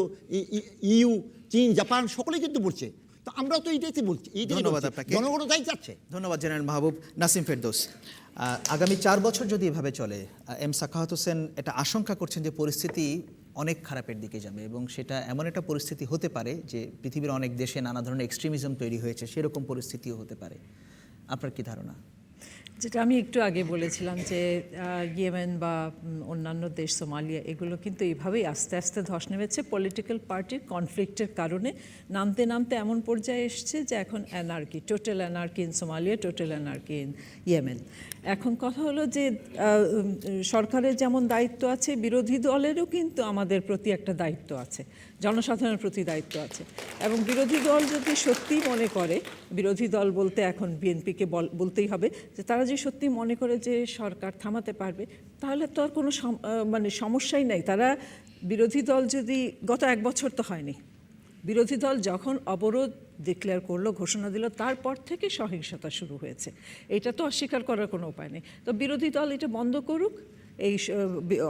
ইউ, চীন, জাপান সকলেই কিন্তু বলছে। তো আমরাও তো এইটাই বলছি। ধন্যবাদ আপনাকে। জনগণ তাই চাচ্ছে। ধন্যবাদ জেনারেল মাহবুব। নাসিম ফেরদৌস, আগামী 4 বছর যদি এভাবে চলে, এম সাখাওয়াত হোসেন এটা আশঙ্কা করছেন যে পরিস্থিতি অনেক খারাপের দিকে যাবে এবং সেটা এমন একটা পরিস্থিতি হতে পারে যে পৃথিবীর অনেক দেশে নানা ধরনের এক্সট্রিমিজম তৈরি হয়েছে, সেরকম পরিস্থিতিও হতে পারে। আপনার কি ধারণা? যেটা আমি একটু আগে বলেছিলাম যে ইয়েমেন বা অন্যান্য দেশ সোমালিয়া এগুলো কিন্তু এইভাবেই আস্তে আস্তে ধস নেমেছে পলিটিক্যাল পার্টির কনফ্লিক্টের কারণে। নামতে নামতে এমন পর্যায়ে এসছে যে এখন anarchy, total anarchy in Somalia, total anarchy in Yemen. এখন কথা হলো যে সরকারের যেমন দায়িত্ব আছে, বিরোধী দলেরও কিন্তু আমাদের প্রতি একটা দায়িত্ব আছে, জনসাধারণের প্রতি দায়িত্ব আছে। এবং বিরোধী দল যদি সত্যি মনে করে, বিরোধী দল বলতে এখন বিএনপিকে বলতেই হবে, যে তারা যে সত্যি মনে করে যে সরকার থামাতে পারবে, তাহলে তো আর কোনো সমস্যাই নাই। তারা বিরোধী দল যদি গত 1 বছর তো হয়নি, বিরোধী দল যখন অবরোধ ডিক্লেয়ার করলো, ঘোষণা দিল, তারপর থেকে সহিংসতা শুরু হয়েছে। এটা তো অস্বীকার করার কোনো উপায় নেই। তো বিরোধী দল এটা বন্ধ করুক, এই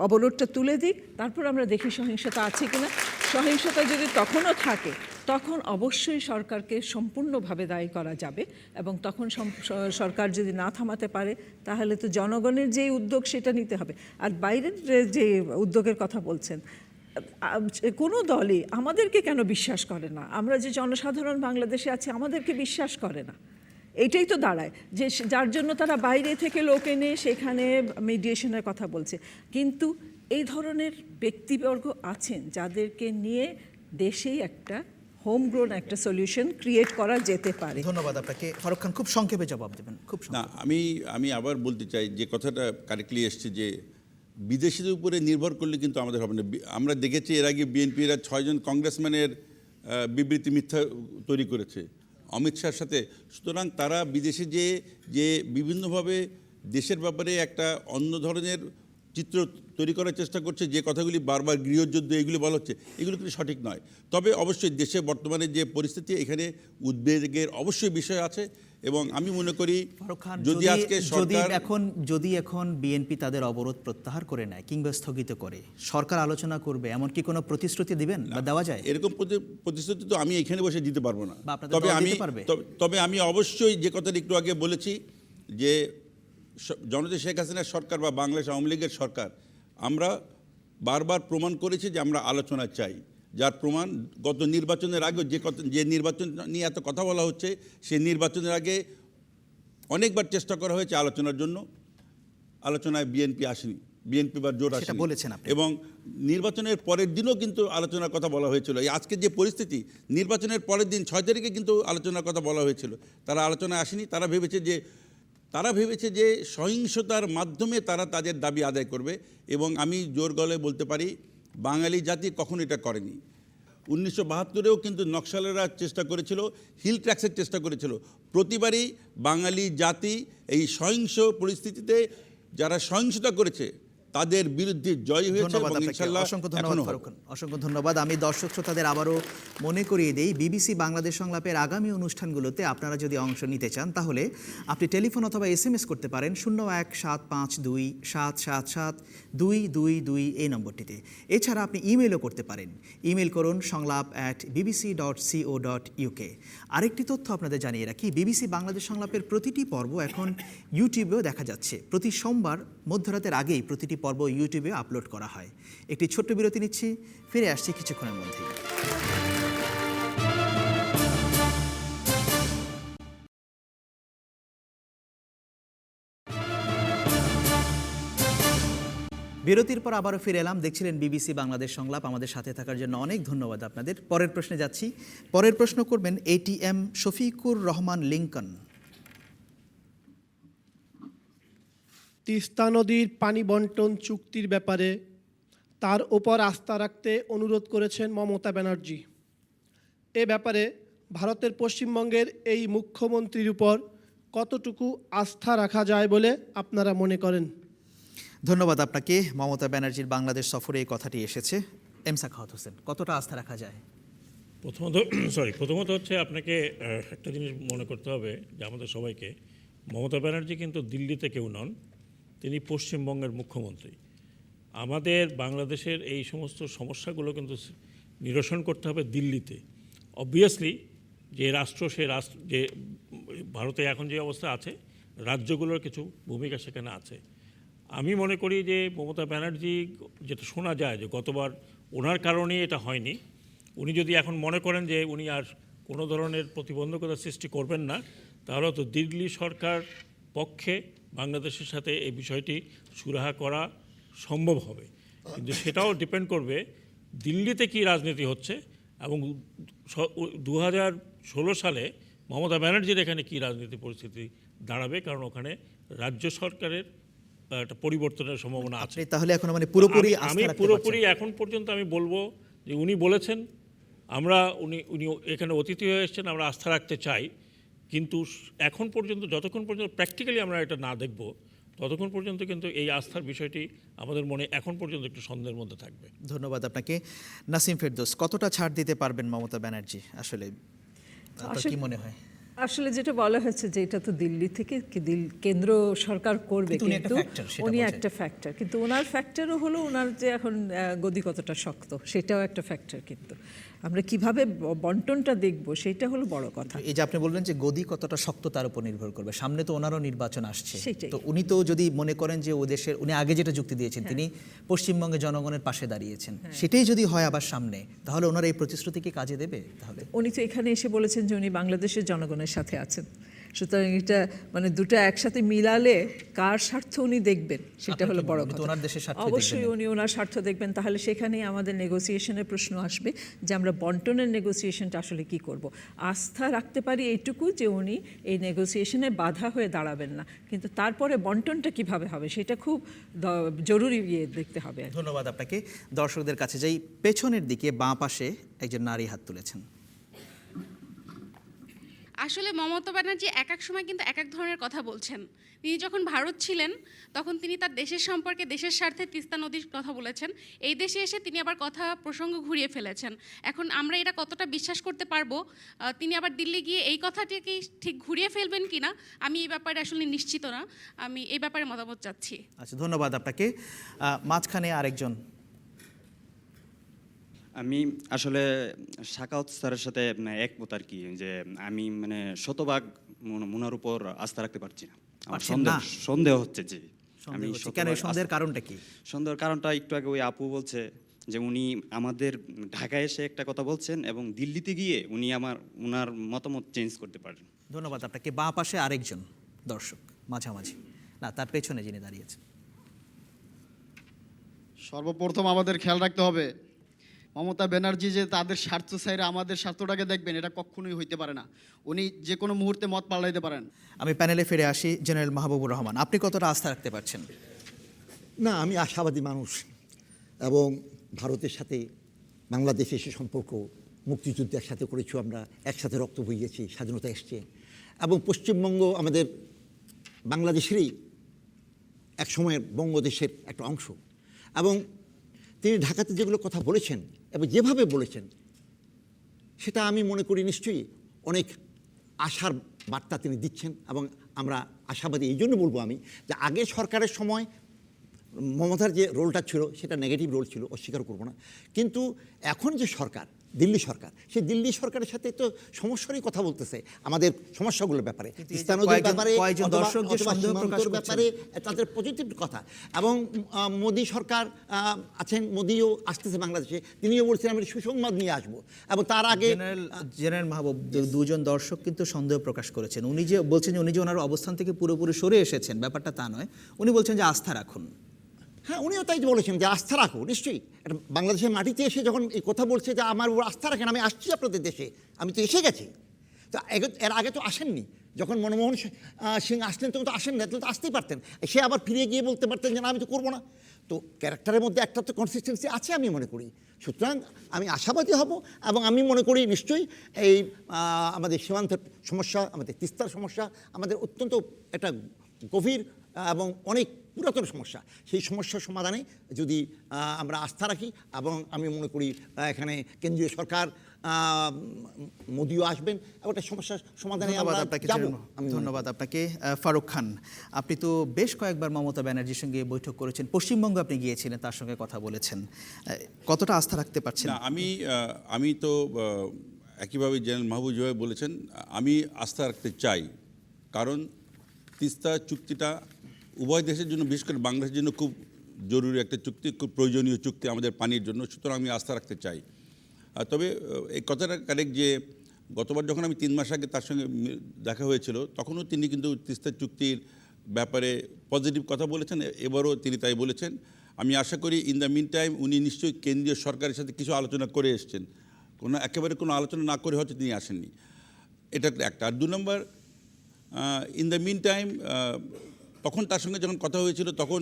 অবরোধটা তুলে দিক, তারপর আমরা দেখি সহিংসতা আছে কিনা। সহিংসতা যদি তখনও থাকে, তখন অবশ্যই সরকারকে সম্পূর্ণভাবে দায়ী করা যাবে। এবং তখন সরকার যদি না থামাতে পারে, তাহলে তো জনগণের যেই উদ্যোগ সেটা নিতে হবে। আর বাইরের যে উদ্যোগের কথা বলছেন, কোনো দলই আমাদেরকে কেন বিশ্বাস করে না? আমরা যে জনসাধারণ বাংলাদেশে আছি, আমাদেরকে বিশ্বাস করে না। এইটাই তো দাঁড়ায় যে যার জন্য তারা বাইরে থেকে লোক এনে সেখানে মিডিয়েশনের কথা বলছে। কিন্তু এই ধরনের ব্যক্তিবর্গ আছেন যাদেরকে নিয়ে দেশেই একটা হোমগ্রোন একটা সলিউশন ক্রিয়েট করা যেতে পারে। ধন্যবাদ আপনাকে। ফারুক খান, খুব সংক্ষেপে জবাব দেবেন। খুব না, আমি আবার বলতে চাই যে কথাটা কারেক্টলি এসছে যে বিদেশিদের উপরে নির্ভর করলে কিন্তু আমাদের হবে না। আমরা দেখেছি এর আগে বিএনপিরা 6 জন কংগ্রেসম্যানের বিবৃতি মিথ্যা তৈরি করেছে অমিত শাহর সাথে। সুতরাং তারা বিদেশে যে বিভিন্নভাবে দেশের ব্যাপারে একটা অন্য ধরনের চিত্র তৈরি করার চেষ্টা করছে, যে কথাগুলি বারবার গৃহযুদ্ধ এগুলি বলা হচ্ছে, এগুলো কিন্তু সঠিক নয়। তবে অবশ্যই দেশে বর্তমানে যে পরিস্থিতি, এখানে উদ্বেগের অবশ্যই বিষয় আছে। এবং আমি মনে করি যদি আজকে সরকার যদি এখন বিএনপি তাদের অবরোধ প্রত্যাহার করে নেয় কিংবা স্থগিত করে, সরকার আলোচনা করবে, এমন কি কোনো প্রতিশ্রুতি দিবেন বা দেওয়া যায়? এরকম প্রতিশ্রুতি তো আমি এখানে বসে দিতে পারবো না। বা আপনাদের দল দিতে পারবে? তবে আমি অবশ্যই যে কথাটা একটু আগে বলেছি যে জনতা শেখ হাসিনার সরকার বা বাংলাদেশ আওয়ামী লীগের সরকার, আমরা বারবার প্রমাণ করেছি যে আমরা আলোচনা চাই। যার প্রমাণ গত নির্বাচনের আগে যে নির্বাচন নিয়ে এত কথা বলা হচ্ছে, সেই নির্বাচনের আগে অনেকবার চেষ্টা করা হয়েছে আলোচনার জন্য, আলোচনায় বিএনপি আসেনি, বিএনপি বা জোট আসেনি বলেছেন আপনি। এবং নির্বাচনের পরের দিনও কিন্তু আলোচনার কথা বলা হয়েছিল। এই আজকে যে পরিস্থিতি, নির্বাচনের পরের দিন 6 তারিখে কিন্তু আলোচনার কথা বলা হয়েছিল, তারা আলোচনায় আসেনি। তারা ভেবেছে যে সহিংসতার মাধ্যমে তারা তাদের দাবি আদায় করবে। এবং আমি জোর গলায় বলতে পারি, বাঙালি জাতি কখনো এটা করেনি। 1972-এও কিন্তু নকশালেরা চেষ্টা করেছিল, হিল ট্যাক্সের চেষ্টা করেছিল। প্রতিবারই বাঙালি জাতি এই সহিংস পরিস্থিতিতে যারা সহিংসতা করেছে তাদের বিরুদ্ধে জয় হয়েছে এবং ইনশাআল্লাহ এখনো হবে। অসংখ্য ধন্যবাদ। আমি দর্শক শ্রোতাদের আবারও মনে করিয়ে দেই, বিবিসি বাংলাদেশ সংলাপের আগামী অনুষ্ঠানগুলোতে আপনারা যদি অংশ নিতে চান, তাহলে আপনি টেলিফোন অথবা SMS করতে পারেন 017527772222 এই নম্বরটিতে। এছাড়া আপনি ইমেলও করতে পারেন। ইমেল করুন সংলাপ@bbc.co.uk। আরেকটি তথ্য আপনাদের জানিয়ে রাখি, বিবিসি বাংলাদেশ সংলাপের প্রতিটি পর্ব এখন ইউটিউবেও দেখা যাচ্ছে। প্রতি সোমবার মধ্যরাতের আগেই প্রতিটি পর্ব ইউটিউবে আপলোড করা হয়। একটি ছোট্ট বিরতি নিচ্ছি, ফিরে আসছি কিছুক্ষণের মধ্যেই। বিরতির পর আবারও ফিরে এলাম। দেখছিলেন বিবিসি বাংলাদেশ সংলাপ। আমাদের সাথে থাকার জন্য অনেক ধন্যবাদ আপনাদের। পরের প্রশ্নে যাচ্ছি। পরের প্রশ্ন করবেন ATM শফিকুর রহমান লিঙ্কন। তিস্তা নদীর পানি বন্টন চুক্তির ব্যাপারে তার ওপর আস্থা রাখতে অনুরোধ করেছেন মমতা ব্যানার্জি। এ ব্যাপারে ভারতের পশ্চিমবঙ্গের এই মুখ্যমন্ত্রীর উপর কতটুকু আস্থা রাখা যায় বলে আপনারা মনে করেন? ধন্যবাদ আপনাকে। মমতা ব্যানার্জির বাংলাদেশ সফরে এই কথাটি এসেছে। এম সাখাওয়াত হোসেন, কতটা আস্থা রাখা যায়? প্রথমত হচ্ছে আপনাকে একটা জিনিস মনে করতে হবে যে আমাদের সবাইকে, মমতা ব্যানার্জি কিন্তু দিল্লিতে কেউ নন, তিনি পশ্চিমবঙ্গের মুখ্যমন্ত্রী। আমাদের বাংলাদেশের এই সমস্ত সমস্যাগুলো কিন্তু নিরসন করতে হবে দিল্লিতে। অবভিয়াসলি যে রাষ্ট্র, যে ভারতে এখন যে অবস্থা আছে, রাজ্যগুলোর কিছু ভূমিকা সেখানে আছে। আমি মনে করি যে মমতা ব্যানার্জি, যেটা শোনা যায় যে গতবার ওনার কারণেই এটা হয়নি, উনি যদি এখন মনে করেন যে উনি আর কোনো ধরনের প্রতিবন্ধকতা সৃষ্টি করবেন না, তাহলে তো দিল্লি সরকার পক্ষে বাংলাদেশের সাথে এই বিষয়টি সুরাহা করা সম্ভব হবে, কিন্তু সেটাও ডিপেন্ড করবে দিল্লিতে কি রাজনীতি হচ্ছে এবং 2016 সালে মমতা ব্যানার্জির এখানে কি রাজনীতি পরিস্থিতি দাঁড়াবে, কারণ ওখানে রাজ্য সরকারের একটা পরিবর্তনের সম্ভাবনা আছে। আপনি তাহলে এখন মানে পুরোপুরি আমি আস্থা রাখতে পুরোপুরি পারছেন? এখন পর্যন্ত আমি বলবো যে উনি বলেছেন উনি এখানে অতিথি হয়ে এসেছেন, আমরা আস্থা রাখতে চাই, কিন্তু এখন পর্যন্ত যতক্ষণ পর্যন্ত প্র্যাকটিক্যালি আমরা এটা না দেখব ততক্ষণ পর্যন্ত কিন্তু এই আস্থার বিষয়টি আমাদের মনে এখন পর্যন্ত একটু সন্দেহের মধ্যে থাকবে। ধন্যবাদ আপনাকে। নাসিম ফেরদৌস, কতটা ছাড় দিতে পারবেন মমতা ব্যানার্জি আসলে, আপনার কি মনে হয়? আসলে যেটা বলা হয়েছে যে এটা তো দিল্লি থেকে কেন্দ্র সরকার করবে, কিন্তু উনি একটা কিন্তু factor, সেটা উনি বলছেন। একটা ফ্যাক্টর, কিন্তু ওনার ফ্যাক্টরও হলো ওনার যে এখন গদি কতটা শক্ত সেটাও একটা ফ্যাক্টর। কিন্তু আমরা কিভাবে বন্টনটা দেখব সেটা হলো বড় কথা। এই যে আপনি বললেন যে গদি কতটা শক্ত তার উপর নির্ভর করবে, সামনে তো ওনারও নির্বাচন আসছে, সেটাই। তো উনি তো যদি মনে করেন যে ও দেশের, উনি আগে যেটা যুক্তি দিয়েছেন তিনি পশ্চিমবঙ্গের জনগণের পাশে দাঁড়িয়েছেন, সেটাই যদি হয় আবার সামনে, তাহলে ওনার এই প্রতিশ্রুতি কি কাজে দেবে? তাহলে উনি তো এখানে এসে বলেছেন যে উনি বাংলাদেশের জনগণের সাথে আছেন, সুতরাং এটা মানে দুটো একসাথে মিলালে কার স্বার্থ উনি দেখবেন সেটা হলো বড় উনি তো কথা। ওনার দেশের স্বার্থই অবশ্যই দেখবেন। উনি ওনার স্বার্থ দেখবেন, তাহলে সেখানেই আমাদের নেগোসিয়েশনের প্রশ্ন আসবে যে আমরা বন্টনের নেগোসিয়েশনটা আসলে কি করব। আস্থা রাখতে পারি এইটুকু যে উনি এই নেগোসিয়েশনে বাধা হয়ে দাঁড়াবেন না, কিন্তু তারপরে বন্টনটা কিভাবে হবে সেটা খুব জরুরি দেখতে হবে। ধন্যবাদ আপনাকে। দর্শকদের কাছে যাই, পেছনের দিকে বাঁ পাশে একজন নারী হাত তুলেছেন। আসলে মমতা ব্যানার্জি এক এক সময় কিন্তু এক এক ধরনের কথা বলছেন। তিনি যখন ভারত ছিলেন তখন তিনি তার দেশের সম্পর্কে, দেশের স্বার্থে তিস্তা নদীর কথা বলেছেন। এই দেশে এসে তিনি আবার কথা প্রসঙ্গ ঘুরিয়ে ফেলেছেন। এখন আমরা এটা কতটা বিশ্বাস করতে পারবো তিনি আবার দিল্লি গিয়ে এই কথাটিকে ঠিক ঘুরিয়ে ফেলবেন কিনা, আমি এই ব্যাপারে আসলে নিশ্চিত না। আমি এই ব্যাপারে মতামত চাচ্ছি। আচ্ছা, ধন্যবাদ আপনাকে। মাঝখানে আরেকজন। আমি আসলে সাকাওয়াত স্যারের সাথে একমত আর কি, যে আমি মানে শতভাগ মুনার উপর আস্থা রাখতে পারছি না। আমার সন্দেহ হচ্ছে যে আমি কেন, সন্দেহের কারণটা কি? সন্দেহের কারণটা একটু আগে ওই আপু বলছে যে উনি আমাদের ঢাকায় এসে একটা কথা বলছেন এবং দিল্লিতে গিয়ে উনি ওনার মতামত চেঞ্জ করতে পারেন। ধন্যবাদ আপনাকে। বাঁ পাশে আরেকজন দর্শক, মাঝামাঝি না তার পেছনে যিনি দাঁড়িয়েছেন। সর্বপ্রথম আমাদের খেয়াল রাখতে হবে মমতা ব্যানার্জি যে তাদের স্বার্থ ছাইরে আমাদের স্বার্থটাকে দেখবেন, এটা কখনোই হইতে পারে না। উনি যে কোনো মুহূর্তে মত পাল্টাইতে পারেন। আমি প্যানেলে ফিরে আসি। জেনারেল মাহবুবুর রহমান, আপনি কতটা আস্থা রাখতে পারছেন? না, আমি আশাবাদী মানুষ এবং ভারতের সাথে বাংলাদেশের সে সম্পর্ক, মুক্তিযুদ্ধ একসাথে করেছি আমরা, একসাথে রক্ত বইয়েছি, স্বাধীনতা এসছে এবং পশ্চিমবঙ্গ আমাদের বাংলাদেশেরই এক সময়ের বঙ্গদেশের একটা অংশ। এবং তিনি ঢাকাতে যেগুলো কথা বলেছেন এবং যেভাবে বলেছেন সেটা আমি মনে করি নিশ্চয়ই অনেক আশার বার্তা তিনি দিচ্ছেন এবং আমরা আশাবাদী। এই জন্য বলবো আমি যে আগে সরকারের সময় মমতার যে রোলটা ছিল সেটা নেগেটিভ রোল ছিল, অস্বীকার করবো না, কিন্তু এখন যে সরকার, দিল্লি সরকার, সেই দিল্লি সরকারের সাথে তো সমস্যারই কথা বলতেছে আমাদের সমস্যাগুলোর ব্যাপারে, তিস্তা নদীর ব্যাপারে, ব্যাপারে তাদের পজিটিভ কথা। এবং মোদী সরকার আছেন, মোদিও আসতেছে বাংলাদেশে, তিনিও বলছেন আমি সুসংবাদ নিয়ে আসবো। এবং তার আগে জেনারেল মাহবুব, দুজন দর্শক কিন্তু সন্দেহ প্রকাশ করেছেন। উনি যে বলছেন যে উনি যে ওনার অবস্থান থেকে পুরোপুরি সরে এসেছেন, ব্যাপারটা তা নয়। উনি বলছেন যে আস্থা রাখুন। হ্যাঁ, উনিও তাই বলেছেন যে আস্থা রাখো। নিশ্চয়ই বাংলাদেশের মাটিতে এসে যখন এই কথা বলছে যে আমার উপর আস্থা রাখেন, আমি আসছি আপনাদের দেশে, আমি তো এসে গেছি। তো এর আগে তো আসেননি, যখন মনমোহন সিং আসলেন তখন তো আসেন না, তো আসতেই পারতেন। সে আবার ফিরে গিয়ে বলতে পারতেন যে না আমি তো করবো না। তো ক্যারেক্টারের মধ্যে একটা তো কনসিস্টেন্সি আছে আমি মনে করি। সুতরাং আমি আশাবাদী হব এবং আমি মনে করি নিশ্চয়ই এই আমাদের সীমান্তের সমস্যা, আমাদের তিস্তার সমস্যা, আমাদের অত্যন্ত একটা গভীর এবং অনেক পুরাতন সমস্যা, সেই সমস্যার সমাধানে যদি আমরা আস্থা রাখি এবং আমি মনে করি এখানে কেন্দ্রীয় সরকার, মোদিও আসবেন এবং একটা সমস্যার সমাধানে আমরা যাব। ধন্যবাদ আপনাকে। ফারুক খান, আপনি তো বেশ কয়েকবার মমতা ব্যানার্জির সঙ্গে বৈঠক করেছেন, পশ্চিমবঙ্গ আপনি গিয়েছিলেন, তার সঙ্গে কথা বলেছেন, কতটা আস্থা রাখতে পারছেন? না, আমি তো একইভাবে জেনারেল মাহবুব যেভাবে বলেছেন, আমি আস্থা রাখতে চাই, কারণ তিস্তা চুক্তিটা উভয় দেশের জন্য, বিশেষ করে বাংলাদেশের জন্য খুব জরুরি একটা চুক্তি, খুব প্রয়োজনীয় চুক্তি আমাদের পানির জন্য। সুতরাং আমি আস্থা রাখতে চাই। তবে এই কথাটা কারেক্ট যে গতবার যখন আমি 3 মাস আগে তার সঙ্গে দেখা হয়েছিল, তখনও তিনি কিন্তু তিস্তা চুক্তির ব্যাপারে পজিটিভ কথা বলেছেন, এবারও তিনি তাই বলেছেন। আমি আশা করি ইন দ্য মিন টাইম উনি নিশ্চয়ই কেন্দ্রীয় সরকারের সাথে কিছু আলোচনা করে এসছেন, একেবারে কোনো আলোচনা না করে হয়তো তিনি আসেননি, এটা একটা। আর 2 নম্বর, ইন দ্য মিন টাইম তখন তার সঙ্গে যখন কথা হয়েছিল তখন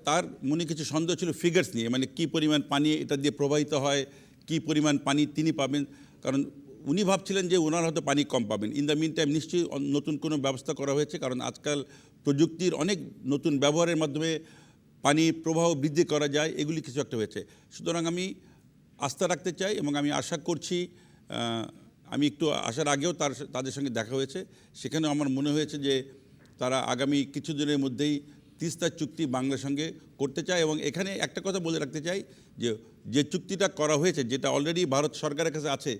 তার মনে কিছু সন্দেহ ছিল ফিগার্স নিয়ে, মানে কী পরিমাণ পানি এটা দিয়ে প্রবাহিত হয়, কী পরিমাণ পানি তিনি পাবেন, কারণ উনি ভাবছিলেন যে ওনার হয়তো পানি কম পাবেন। ইন দ্য মিন টাইম নিশ্চয়ই নতুন কোনো ব্যবস্থা করা হয়েছে, কারণ আজকাল প্রযুক্তির অনেক নতুন ব্যবহারের মাধ্যমে পানির প্রবাহ বৃদ্ধি করা যায়, এগুলি কিছু একটা হয়েছে। সুতরাং আমি আস্থা রাখতে চাই এবং আমি আশা করছি, আমি একটু আসার আগেও তাদের সঙ্গে দেখা হয়েছে, সেখানেও আমার মনে হয়েছে যে তারা আগামী কিছুদিনের মধ্যেই তিস্তা চুক্তি বাংলার সঙ্গে করতে চায়। এবং এখানে একটা কথা বলে রাখতে চাই যে চুক্তিটা করা হয়েছে, যেটা অলরেডি ভারত সরকারের কাছে আছে,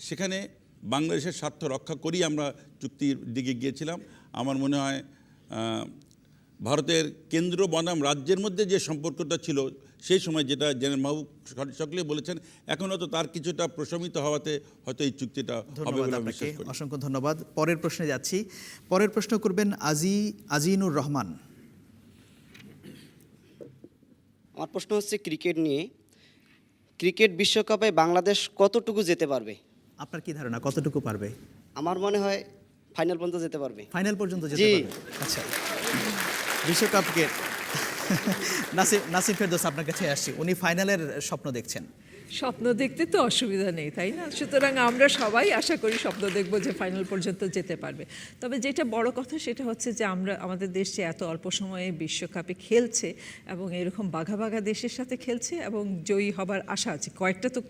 সেখানে বাংলাদেশের স্বার্থ রক্ষা করেই আমরা চুক্তির দিকে গিয়েছিলাম। আমার মনে হয় ভারতের কেন্দ্র বনাম রাজ্যের মধ্যে যে সম্পর্কটা ছিল সেই সময়, যেটা জেনারেল মাহবুব সকলেই বলেছেন, এখন হয়তো তার কিছুটা প্রশমিত হওয়াতে হয়তো এই চুক্তিটা হবে বলে আমি বিশ্বাস করি। অসংখ্য ধন্যবাদ। পরের প্রশ্নে যাচ্ছি। পরের প্রশ্ন করবেন আজিনুর রহমান। আমার প্রশ্ন হচ্ছে ক্রিকেট নিয়ে। ক্রিকেট বিশ্বকাপে বাংলাদেশ কতটুকু যেতে পারবে? আপনার কি ধারণা কতটুকু পারবে? আমার মনে হয় ফাইনাল পর্যন্ত যেতে পারবে। ফাইনাল পর্যন্ত যেতে পারবে? আচ্ছা, বিশ্বকাপকে নাসির ফেরদৌস আপনার কাছে আসছি, উনি ফাইনালের স্বপ্ন দেখছেন। স্বপ্ন দেখতে তো অসুবিধা নেই, তাই না? সুতরাং আমরা সবাই আশা করি স্বপ্ন দেখব যে ফাইনাল পর্যন্ত যেতে পারবে। তবে যেটা বড় কথা সেটা হচ্ছে যে আমাদের দেশ যে এত অল্প সময়ে বিশ্বকাপে খেলছে এবং এরকম বাঘা বাঘা দেশের সাথে খেলছে এবং জয়ী হবার আশা আছে। কয়েকটা তো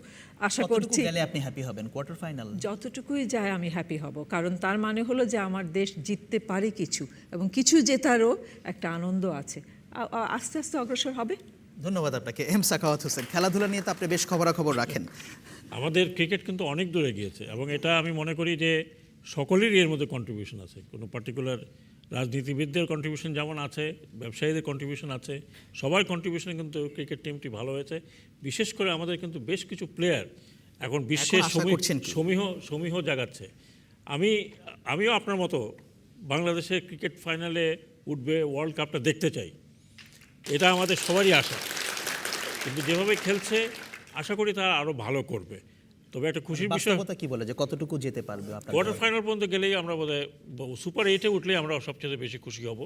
আশা করছি। গেলে আপনি হ্যাপি হবেন? কোয়ার্টার ফাইনাল যতটুকুই যায় আমি হ্যাপি হব, কারণ তার মানে হলো যে আমার দেশ জিততে পারে কিছু, এবং কিছু জেতারও একটা আনন্দ আছে। আস্তে আস্তে অগ্রসর হবে। ধন্যবাদ আপনাকে। সাখাওয়াত হোসেন, খেলাধুলা নিয়ে তো আপনি বেশ খবরাখবর রাখেন। আমাদের ক্রিকেট কিন্তু অনেক দূরে গিয়েছে এবং এটা আমি মনে করি যে সকলেরই এর মধ্যে কন্ট্রিবিউশন আছে। কোনো পার্টিকুলার রাজনীতিবিদদের কন্ট্রিবিউশন যেমন আছে, ব্যবসায়ীদের কন্ট্রিবিউশন আছে, সবার কন্ট্রিবিউশনে কিন্তু ক্রিকেট টিমটি ভালো হয়েছে। বিশেষ করে আমাদের কিন্তু বেশ কিছু প্লেয়ার এখন বিশ্বের সমীহ জাগাচ্ছে। আমিও আপনার মতো বাংলাদেশের ক্রিকেট ফাইনালে উঠবে, ওয়ার্ল্ড কাপটা দেখতে চাই, এটা আমাদের সবারই আশা। কিন্তু যেভাবে খেলছে আশা করি তারা আরও ভালো করবে। তবে একটা খুশির বিষয় কি বলে যে কতটুকু যেতে পারবে? কোয়ার্টার ফাইনাল পর্যন্ত গেলেই আমরা বোধহয় সুপার 8-এ উঠলেই আমরা সবচেয়ে বেশি খুশি হব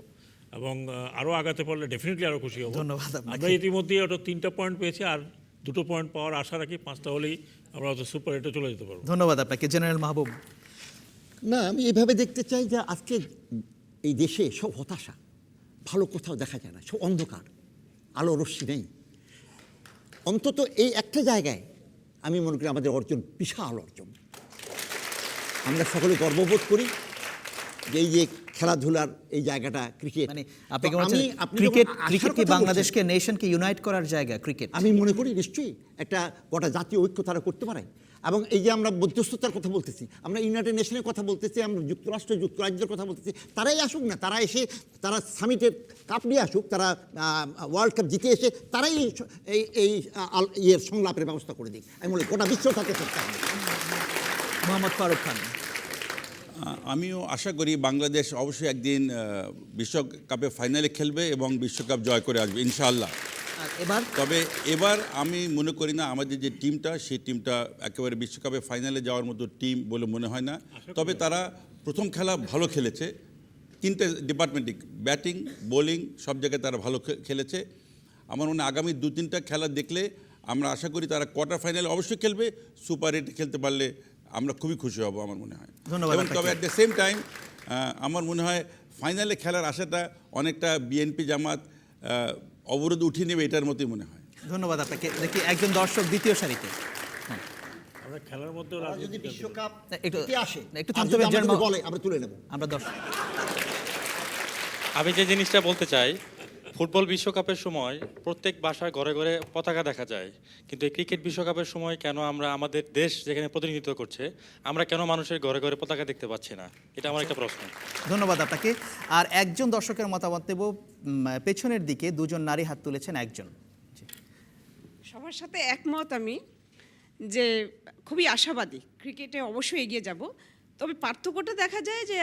এবং আরও আগাতে পারলে ডেফিনেটলি আরও খুশি হব। ধন্যবাদ। আমরা ইতিমধ্যেই ওটা 3টা পয়েন্ট পেয়েছি, আর 2টো পয়েন্ট পাওয়ার আশা রাখি। 5টা হলেই আমরা হয়তো সুপার 8-এ চলে যেতে পারবো। ধন্যবাদ আপনাকে। জেনারেল মাহবুব। না, আমি এভাবে দেখতে চাই যে আজকে এই দেশে সব হতাশা, ভালো কোথাও দেখা যায় না, সব অন্ধকার, আলো রশ্মি নেই। অন্তত এই একটা জায়গায় আমি মনে করি আমাদের অর্জন বিশাল অর্জন। আমরা সকলে গর্ববোধ করি যে এই যে খেলাধুলার এই জায়গাটা ক্রিকেট, মানে আপনি ক্রিকেট কি বাংলাদেশকে নেশনকে ইউনাইট করার জায়গা? ক্রিকেট আমি মনে করি নিশ্চয়ই একটা গোটা জাতীয় ঐক্য তারা করতে পারে। এবং এই যে আমরা মধ্যস্থতার কথা বলতেছি, আমরা ইউনাইটেড নেশনের কথা বলতেছি, আমরা যুক্তরাজ্যের কথা বলতেছি, তারাই আসুক না, তারা এসে তারা সামিটের কাপ নিয়ে আসুক, তারা ওয়ার্ল্ড কাপ জিতে এসে তারাই এই ইয়ের সংলাপের ব্যবস্থা করে দিক। আমি বলি গোটা বিশ্ব তাকে করতে হবে। মোহাম্মদ ফারুক খান। আমিও আশা করি বাংলাদেশ অবশ্যই একদিন বিশ্বকাপে ফাইনালে খেলবে এবং বিশ্বকাপ জয় করে আসবে ইনশাআল্লাহ। তবে এবার আমি মনে করি না আমাদের যে টিমটা, সেই টিমটা একেবারে বিশ্বকাপে ফাইনালে যাওয়ার মতো টিম বলে মনে হয় না। তবে তারা প্রথম খেলা ভালো খেলেছে, 3টে ডিপার্টমেন্টে, ব্যাটিং, বোলিং, সব জায়গায় তারা ভালো খেলেছে। আমার মনে হয় আগামী 2-3টা খেলা দেখলে আমরা আশা করি তারা কোয়ার্টার ফাইনালে অবশ্যই খেলবে। সুপার 8 খেলতে পারলে আমরা খুবই খুশি হব আমার মনে হয়। এবং তবে অ্যাট দ্য সেম টাইম আমার মনে হয় ফাইনালে খেলার আশাটা অনেকটা বিএনপি জামাত অবরোধ উঠিয়ে নেবে, এটার মতোই মনে হয়। ধন্যবাদ আপনাকে। দেখি একজন দর্শক দ্বিতীয় সারিতে। আমরা খেলার মধ্যে যদি বিশ্বকাপ একটু থামতে হবে, বলে আমরা তুলে নেব। আমরা দর্শক, আমি যে জিনিসটা বলতে চাই, ফুটবল বিশ্বকাপের সময় প্রত্যেক বাসায় ঘরে ঘরে পতাকা দেখা যায়, কিন্তু এই ক্রিকেট বিশ্বকাপের সময় কেন আমরা আমাদের দেশ যেখানে প্রতিনিধিত্ব করছে, আমরা কেন মানুষের ঘরে ঘরে পতাকা দেখতে পাচ্ছি না? এটা আমার একটা প্রশ্ন। ধন্যবাদ আপনাকে। আর একজন দর্শকের মতামত দেব, পেছনের দিকে 2জন নারী হাত তুলেছেন। একজন। সবার সাথে একমত আমি, যে খুবই আশাবাদী, ক্রিকেটে অবশ্যই এগিয়ে যাব। তবে পার্থক্যটা দেখা যায় যে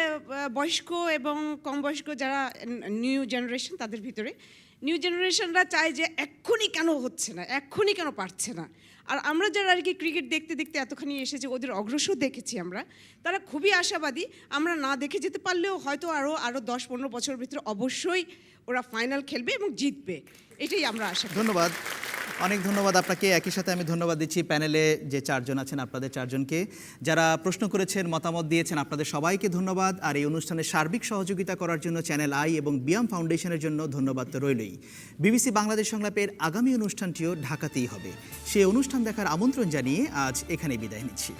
বয়স্ক এবং কম বয়স্ক যারা নিউ জেনারেশন তাদের ভিতরে নিউ জেনারেশনরা চায় যে এক্ষুনি কেন হচ্ছে না, এক্ষুনি কেন পারছে না। আর আমরা যারা আর কি ক্রিকেট দেখতে দেখতে এতখানি এসেছি, ওদের অগ্রসর দেখেছি আমরা, তারা খুবই আশাবাদী। আমরা না দেখে যেতে পারলেও হয়তো আরও 10-15 বছরের ভিতরে অবশ্যই ওরা ফাইনাল খেলবে এবং জিতবে, এটাই আমরা আশা করি। ধন্যবাদ, অনেক ধন্যবাদ আপনাকে। একই সাথে আমি ধন্যবাদ দিচ্ছি প্যানেলে যে 4 জন আছেন, আপনাদের 4 জনকে, যারা প্রশ্ন করেছেন, মতামত দিয়েছেন, আপনাদের সবাইকে ধন্যবাদ। আর এই অনুষ্ঠানে সার্বিক সহযোগিতা করার জন্য চ্যানেল আই এবং বিয়াম ফাউন্ডেশনের জন্য ধন্যবাদ তো রইলই। বিবিসি বাংলাদেশ সংলাপের আগামী অনুষ্ঠানটিও ঢাকাতেই হবে। সেই অনুষ্ঠান দেখার আমন্ত্রণ জানিয়ে আজ এখানে বিদায় নিচ্ছি।